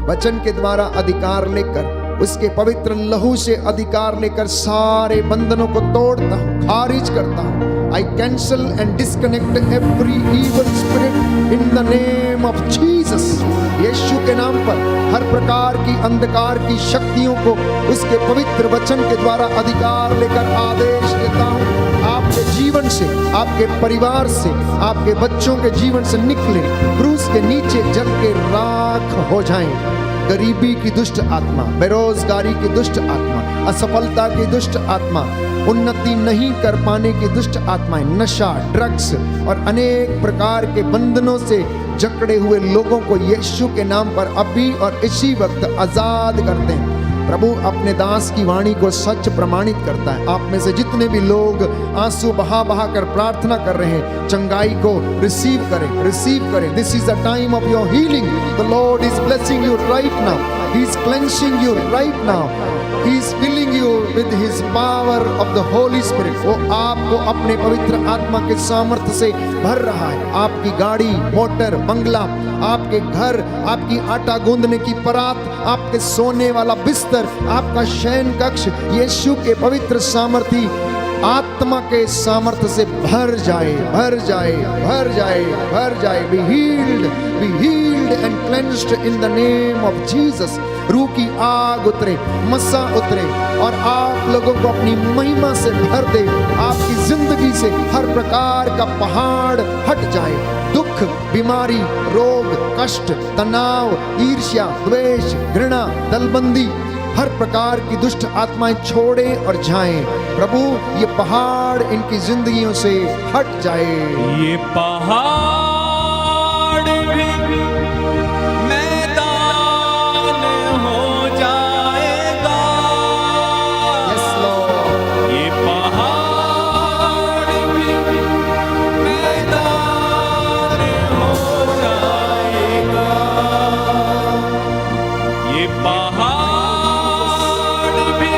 वचन के द्वारा अधिकार लेकर, उसके पवित्र लहू से अधिकार लेकर सारे बंधनों को तोड़ता हूं, खारिज करता हूं। I cancel and disconnect every evil spirit in the name of Jesus. यीशु के नाम पर हर प्रकार की अंधकार की शक्तियों को उसके पवित्र वचन के द्वारा अधिकार लेकर आदेश देता हूं। आपके जीवन से, आपके परिवार से, आपके बच्चों के जीवन से निकले, क्रूस के नीचे जल के राख हो जाएं। गरीबी की दुष्ट आत्मा, बेरोजगारी की दुष्ट आत्मा, असफलता की दुष्ट आत्मा, उन्नति नहीं कर पाने की दुष्ट आत्माएं, नशा, ड्रग्स और अनेक प्रकार के बंधनों से जकड़े हुए लोगों को यीशु के नाम पर अभी और इसी वक्त आजाद करते हैं। प्रभु अपने दास की वाणी को सच प्रमाणित करता है। आप में से जितने भी लोग आंसू बहा बहा कर प्रार्थना कर रहे हैं, चंगाई को रिसीव करें, रिसीव करें। This is the time of your healing. The Lord is blessing you right now, he is cleansing you right now, he is filling you with his power of the Holy Spirit. वो आपको अपने पवित्र आत्मा के सामर्थ्य से भर रहा है। आपकी गाड़ी, मोटर, बंगला, आपके घर, आपकी आटा गूंदने की परात, आपके सोने वाला बिस्तर, आपका शयन कक्ष यीशु के पवित्र सामर्थी आत्मा के सामर्थ्य से भर जाए, भर जाए, भर जाए, भर जाए। Be healed and cleansed in the name of Jesus. रूह की आग उतरे, मसा उतरे और आप लोगों को अपनी महिमा से भर दे। आपकी जिंदगी से हर प्रकार का पहाड़ हट जाए। दुख, बीमारी, रोग, कष्ट, तनाव, ईर्ष्या, द्वेष, घृणा, दलबंदी, हर प्रकार की दुष्ट आत्माएं छोड़े और जाएं। प्रभु ये पहाड़ इनकी जिंदगियों से हट जाए। ये पहाड़ भी मैदान हो जाएगा। Yes, Lord. ये पहाड़ भी मैदान हो जाएगा। ये पहाड़ भी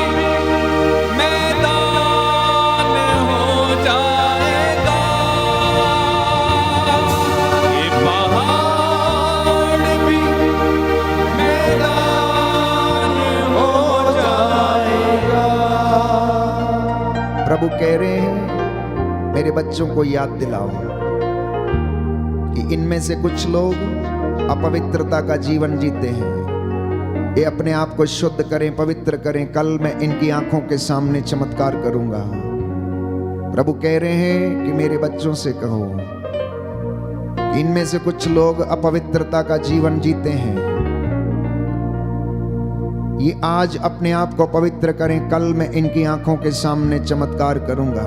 मैदान हो जाएगा। ये पहाड़ भी मैदान हो जाएगा। प्रभु कह रहे हैं, मेरे बच्चों को याद दिलाओ कि इनमें से कुछ लोग अपवित्रता का जीवन जीते हैं। ये अपने आप को शुद्ध करें, पवित्र करें। कल मैं इनकी आंखों के सामने चमत्कार करूंगा। प्रभु कह रहे हैं कि मेरे बच्चों से कहो कि इनमें से कुछ लोग अपवित्रता का जीवन जीते हैं। ये आज अपने आप को पवित्र करें। कल मैं इनकी आंखों के सामने चमत्कार करूंगा।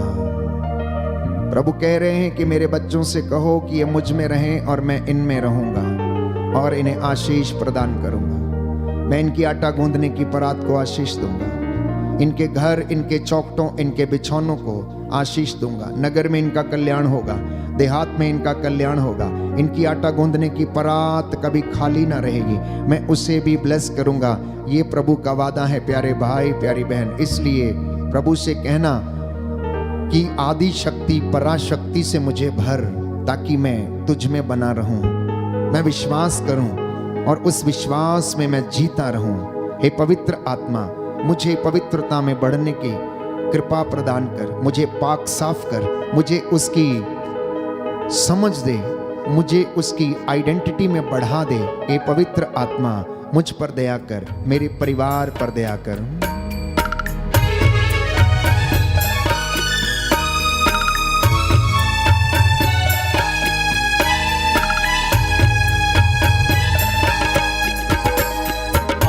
प्रभु कह रहे हैं कि मेरे बच्चों से कहो कि ये मुझ में रहें और मैं इनमें रहूंगा और इन्हें आशीष प्रदान करूंगा। मैं इनकी आटा गूंदने की परात को आशीष दूंगा, इनके घर, इनके चौखटों, इनके बिछौनों को आशीष दूंगा। नगर में इनका कल्याण होगा, देहात में इनका कल्याण होगा। इनकी आटा गूंदने की परात कभी खाली ना रहेगी, मैं उसे भी ब्लेस करूंगा। ये प्रभु का वादा है प्यारे भाई प्यारी बहन। इसलिए प्रभु से कहना कि आदि शक्ति पराशक्ति से मुझे भर, ताकि मैं तुझ में बना रहूं, मैं विश्वास करूं और उस विश्वास में मैं जीता रहूं। हे पवित्र आत्मा, मुझे पवित्रता में बढ़ने की कृपा प्रदान कर, मुझे पाक साफ कर, मुझे उसकी समझ दे, मुझे उसकी आइडेंटिटी में बढ़ा दे। हे पवित्र आत्मा, मुझ पर दया कर, मेरे परिवार पर दया कर।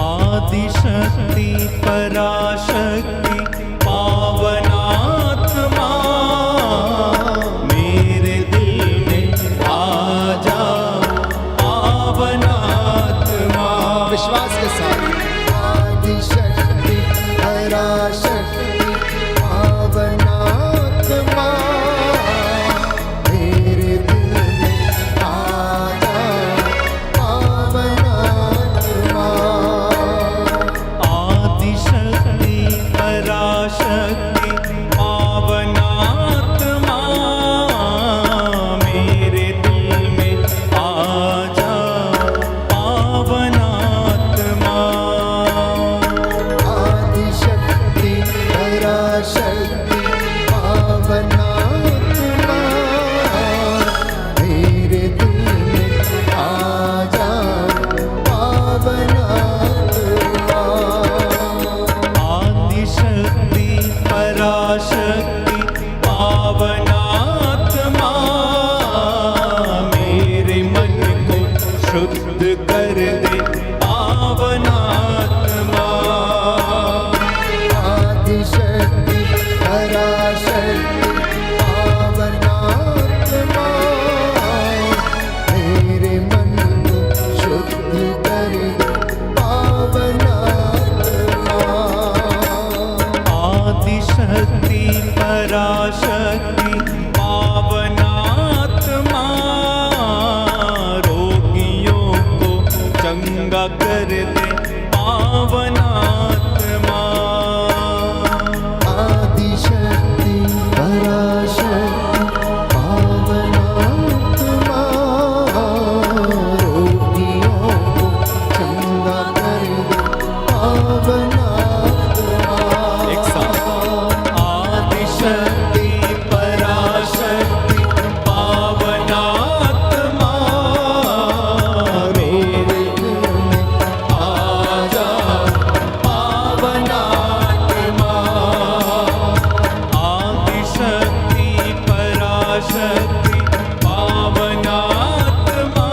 आदिशक्ति पराशक्ति पावनात्मा, मेरे दिल में आ जा पावनात्मा। विश्वास के साथ आदिशक्ति पराशक्ति पावनात्मा, मेरे दिल में आ जा पावनात्मा। आदिशक्ति पराशक्ति पावनात्मा, मेरे दिल में आ जा पावनात्मा। आदिशक्ति पराशक्ति पावनात्मा, मेरे दिल में आ जा पावनात्मा। आदिशक्ति पराशक्ति पावनात्मा, मेरे मन को शुद्ध कर दे पावनात्मा। आदिशक्ति पराशक्ति पावनात्मा, मेरे मन को शुद्ध कर दे पावनात्मा। आदिशक्ति पराशक्ति पावनात्मा, रोगियों को चंगा कर दे पावनात्मा। आदिशक्ति पराशक्ति पावनात्मा, रोगियों को चंगा कर दे पावनात्मा। एक साथ आदिशक्ति पराशक्ति पावनात्मा, मेरे दिल में आ जा पावनात्मा। आदिशक्ति पराशक्ति पावनात्मा,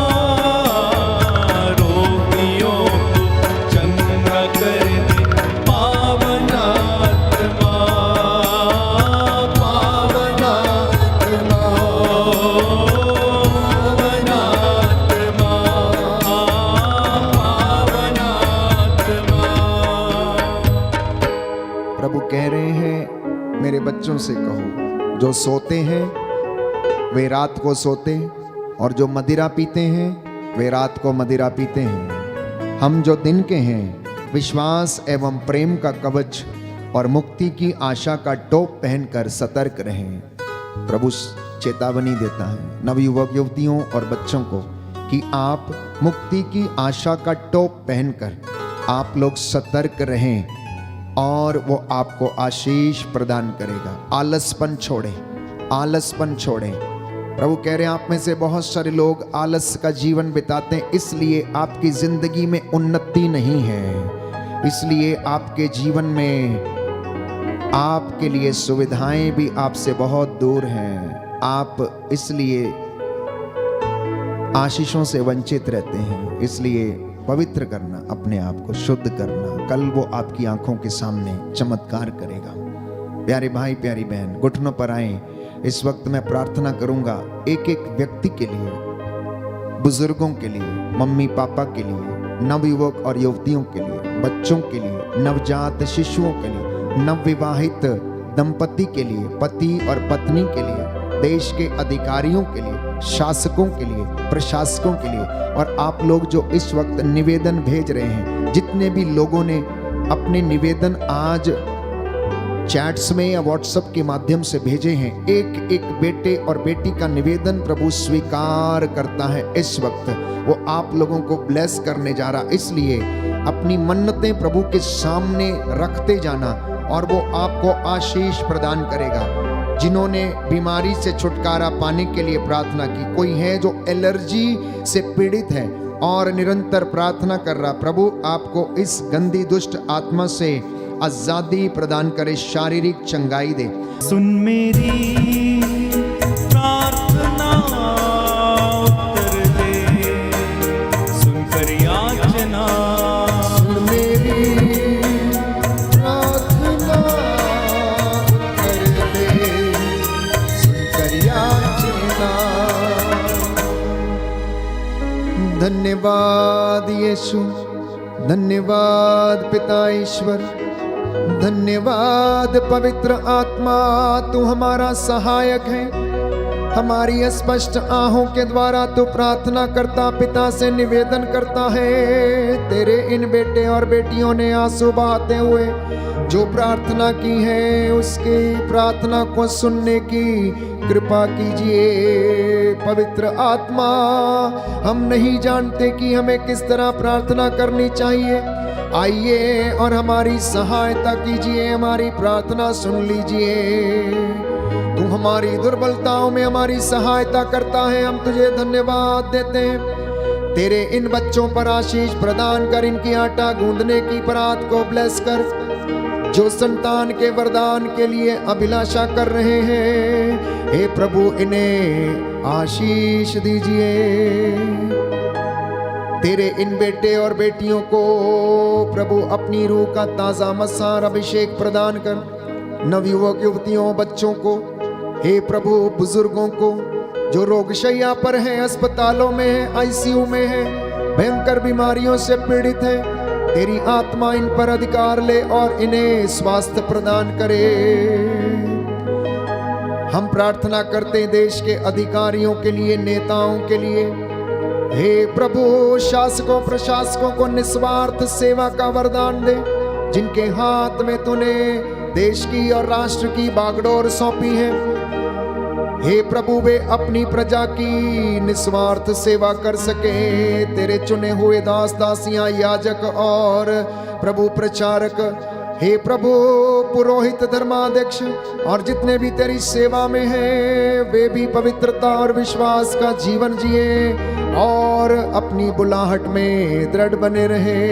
रोगियों को चंगा कर दे पावनात्मा। पावनात्मा, प्रभु कह रहे हैं मेरे बच्चों से कहो, जो सोते हैं वे रात को सोते, और जो मदिरा पीते हैं वे रात को मदिरा पीते हैं। हम जो दिन के हैं, विश्वास एवं प्रेम का कवच और मुक्ति की आशा का टोप पहनकर सतर्क रहें। प्रभु चेतावनी देता है नवयुवक युवतियों और बच्चों को कि आप मुक्ति की आशा का टोप पहनकर आप लोग सतर्क रहें और वो आपको आशीष प्रदान करेगा। आलसपन छोड़ें, आलसपन छोड़ें। प्रभु कह रहे हैं आप में से बहुत सारे लोग आलस का जीवन बिताते हैं, इसलिए आपकी जिंदगी में उन्नति नहीं है, इसलिए आपके जीवन में आपके लिए सुविधाएं भी आपसे बहुत दूर हैं, आप इसलिए आशीषों से वंचित रहते हैं। इसलिए पवित्र करना, अपने आप को शुद्ध करना, कल वो आपकी आंखों के सामने चमत्कार करेगा। प्यारे भाई प्यारी बहन, घुटनों पर आए इस वक्त मैं प्रार्थना करूंगा एक एक व्यक्ति के लिए, बुजुर्गों के लिए, मम्मी पापा के लिए, नवयुवक और युवतियों के लिए, बच्चों के लिए, नवजात शिशुओं के लिए, नवविवाहित दंपति के लिए, पति और पत्नी के लिए, देश के अधिकारियों के लिए, शासकों के लिए, प्रशासकों के लिए, और आप लोग जो इस वक्त निवेदन भेज रहे हैं, जितने भी लोगों ने अपने निवेदन आज चैट्स में या व्हाट्सएप के माध्यम से भेजे हैं, एक एक बेटे और बेटी का निवेदन प्रभु स्वीकार करता है। इस वक्त वो आप लोगों को ब्लेस करने जा रहा, इसलिए अपनी मन्नतें प्रभु के सामने रखते जाना और वो आपको आशीष प्रदान करेगा। जिन्होंने बीमारी से छुटकारा पाने के लिए प्रार्थना की, कोई है जो एलर्जी से पीड़ित है और निरंतर प्रार्थना कर रहा, प्रभु आपको इस गंदी दुष्ट आत्मा से आजादी प्रदान करे, शारीरिक चंगाई दे। सुन मेरी प्रार्थना उत्तर दे, सुनकर याचना मेरी प्रार्थना उत्तर दे, सुनकर याचना। धन्यवाद यीशु, धन्यवाद पिता ईश्वर, धन्यवाद पवित्र आत्मा, तू हमारा सहायक है। हमारी स्पष्ट आहों के द्वारा तू प्रार्थना करता पिता से निवेदन करता है। तेरे इन बेटे और बेटियों ने आंसू बहाते हुए जो प्रार्थना की है, उसकी प्रार्थना को सुनने की कृपा कीजिए। पवित्र आत्मा, हम नहीं जानते कि हमें किस तरह प्रार्थना करनी चाहिए, आइए और हमारी सहायता कीजिए, हमारी प्रार्थना सुन लीजिए। तू हमारी दुर्बलताओं में हमारी सहायता करता है, हम तुझे धन्यवाद देते हैं। तेरे इन बच्चों पर आशीष प्रदान कर, इनकी आटा गूंदने की परात को ब्लेस कर, जो संतान के वरदान के लिए अभिलाषा कर रहे हैं, हे प्रभु इन्हें आशीष दीजिए। तेरे इन बेटे और बेटियों को प्रभु अपनी रूह का ताजा मसार अभिषेक प्रदान कर। नवयुवक युवतियों, बच्चों को, हे प्रभु बुजुर्गों को जो रोगशैया पर हैं, अस्पतालों में हैं, आईसीयू में हैं, भयंकर बीमारियों से पीड़ित हैं, तेरी आत्मा इन पर अधिकार ले और इन्हें स्वास्थ्य प्रदान करे। हम प्रार्थना करते हैं देश के अधिकारियों के लिए, नेताओं के लिए। हे प्रभु, शासकों प्रशासकों को निस्वार्थ सेवा का वरदान दे, जिनके हाथ में तूने देश की और राष्ट्र की बागडोर सौंपी है। हे प्रभु, वे अपनी प्रजा की निस्वार्थ सेवा कर सके। तेरे चुने हुए दास दासियां, याजक और प्रभु प्रचारक, हे प्रभु पुरोहित, धर्माध्यक्ष और जितने भी तेरी सेवा में हैं, वे भी पवित्रता और विश्वास का जीवन जिए और अपनी बुलाहट में दृढ़ बने रहे।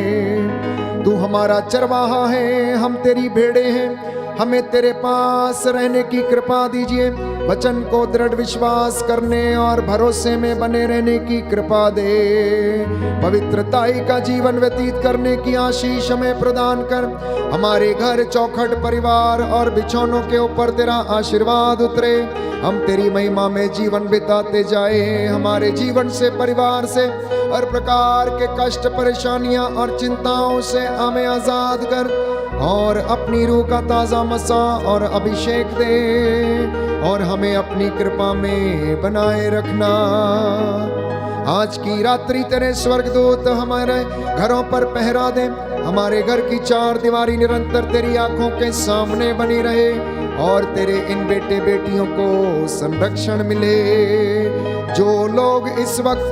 तू हमारा चरवाहा है, हम तेरी भेड़े हैं, हमें तेरे पास रहने की कृपा दीजिए। वचन को दृढ़ विश्वास करने और भरोसे में बने रहने की कृपा दे। पवित्रताई का जीवन व्यतीत करने की आशीष हमें प्रदान कर। हमारे घर, चौखट, परिवार और बिछौनों के ऊपर तेरा आशीर्वाद उतरे। हम तेरी महिमा में जीवन बिताते जाए। हमारे जीवन से, परिवार से हर प्रकार के कष्ट, परेशानियां और चिंताओं से हमें आजाद कर और अपनी रूह का ताजा मसा और अभिषेक दे और हमें अपनी कृपा में बनाए रखना। आज की रात्रि तेरे स्वर्गदूत हमारे घरों पर पहरा दे। हमारे घर की चार दीवारी निरंतर तेरी आंखों के सामने बनी रहे और तेरे इन बेटे बेटियों को संरक्षण मिले। जो लोग इस वक्त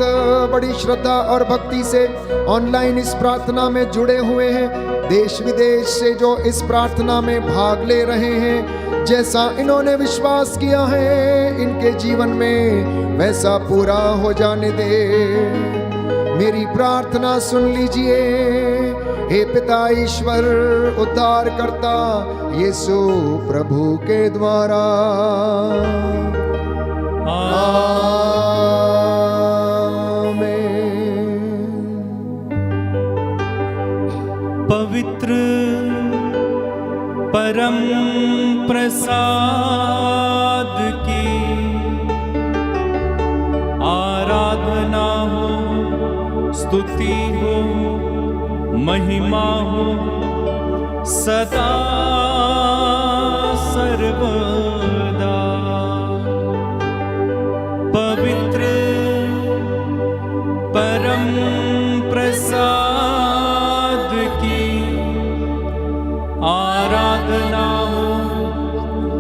बड़ी श्रद्धा और भक्ति से ऑनलाइन इस प्रार्थना में जुड़े हुए हैं, देश विदेश से जो इस प्रार्थना में भाग ले रहे हैं, जैसा इन्होंने विश्वास किया है इनके जीवन में वैसा पूरा हो जाने दे। मेरी प्रार्थना सुन लीजिए, हे पिता ईश्वर, उद्धार करता यीशु प्रभु के द्वारा। पवित्र परम प्रसाद की स्तुति हो महिमा हो सदा सर्वदा। पवित्र परम प्रसाद की आराधना हो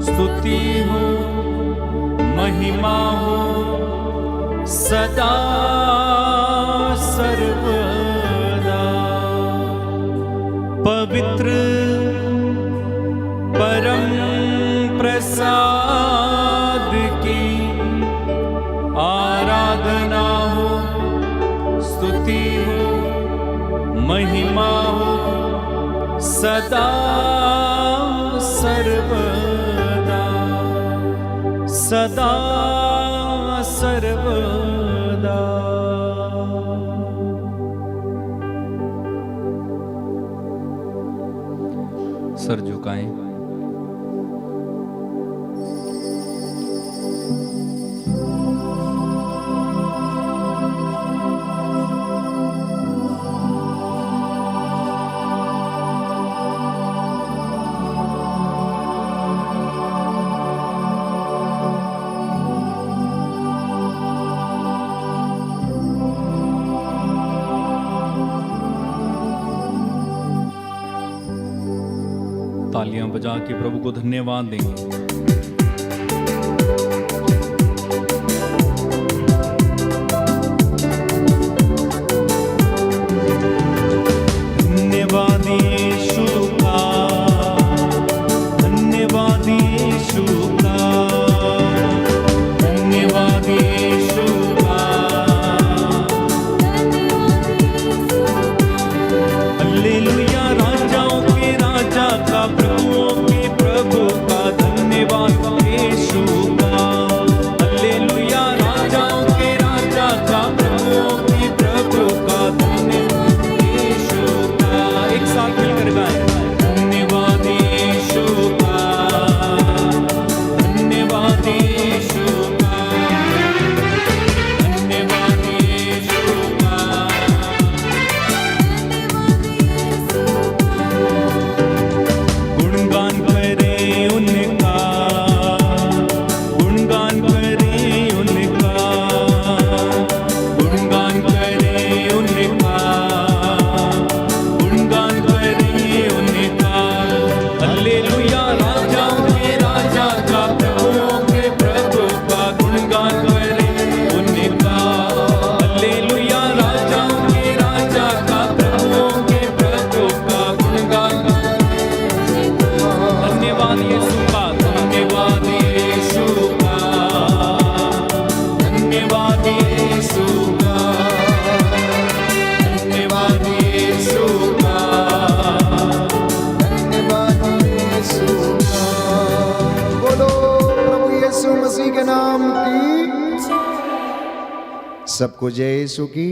स्तुति हो महिमा हो सदा सर्वदा। पवित्र परम प्रसाद की आराधना हो स्तुति हो महिमा हो सदा सर्वदा सदा सर्वदा। सर झुकाएं। तालियां बजा के प्रभु को धन्यवाद देंगे। धन्यवाद यीशु का, धन्यवाद यीशु का, धन्यवाद यीशु का। हालेलुया राजाओं के राजा का, प्रभुओं के प्रभु का, धन्यवाद यीशु का। हालेलुया राजाओं के राजा का, प्रभुओं के प्रभु का, धन्यवाद यीशु का। एक साथ मिलकर गाएं। धन्यवाद यीशु का, धन्यवाद यीशु का, धन्यवाद यीशु का। गुणगान करें उनका, गुणगान करें उनका, गुणगान करें उनका, गुणगान करें उनका। हालेलुया राजाओं के राजा का, प्रभुओं के प्रभु का, गुणगान करें उनका। हालेलुया राजाओं के राजा का, प्रभुओं के प्रभु का, गुणगान धन्यवाद यीशु का, धन्यवाद यीशु का, धन्यवाद यीशु का, धन्यवाद यीशु का, धन्यवाद यीशु का। बोलो प्रभु यीशु मसीह के नाम की। सबको जय यीशु की।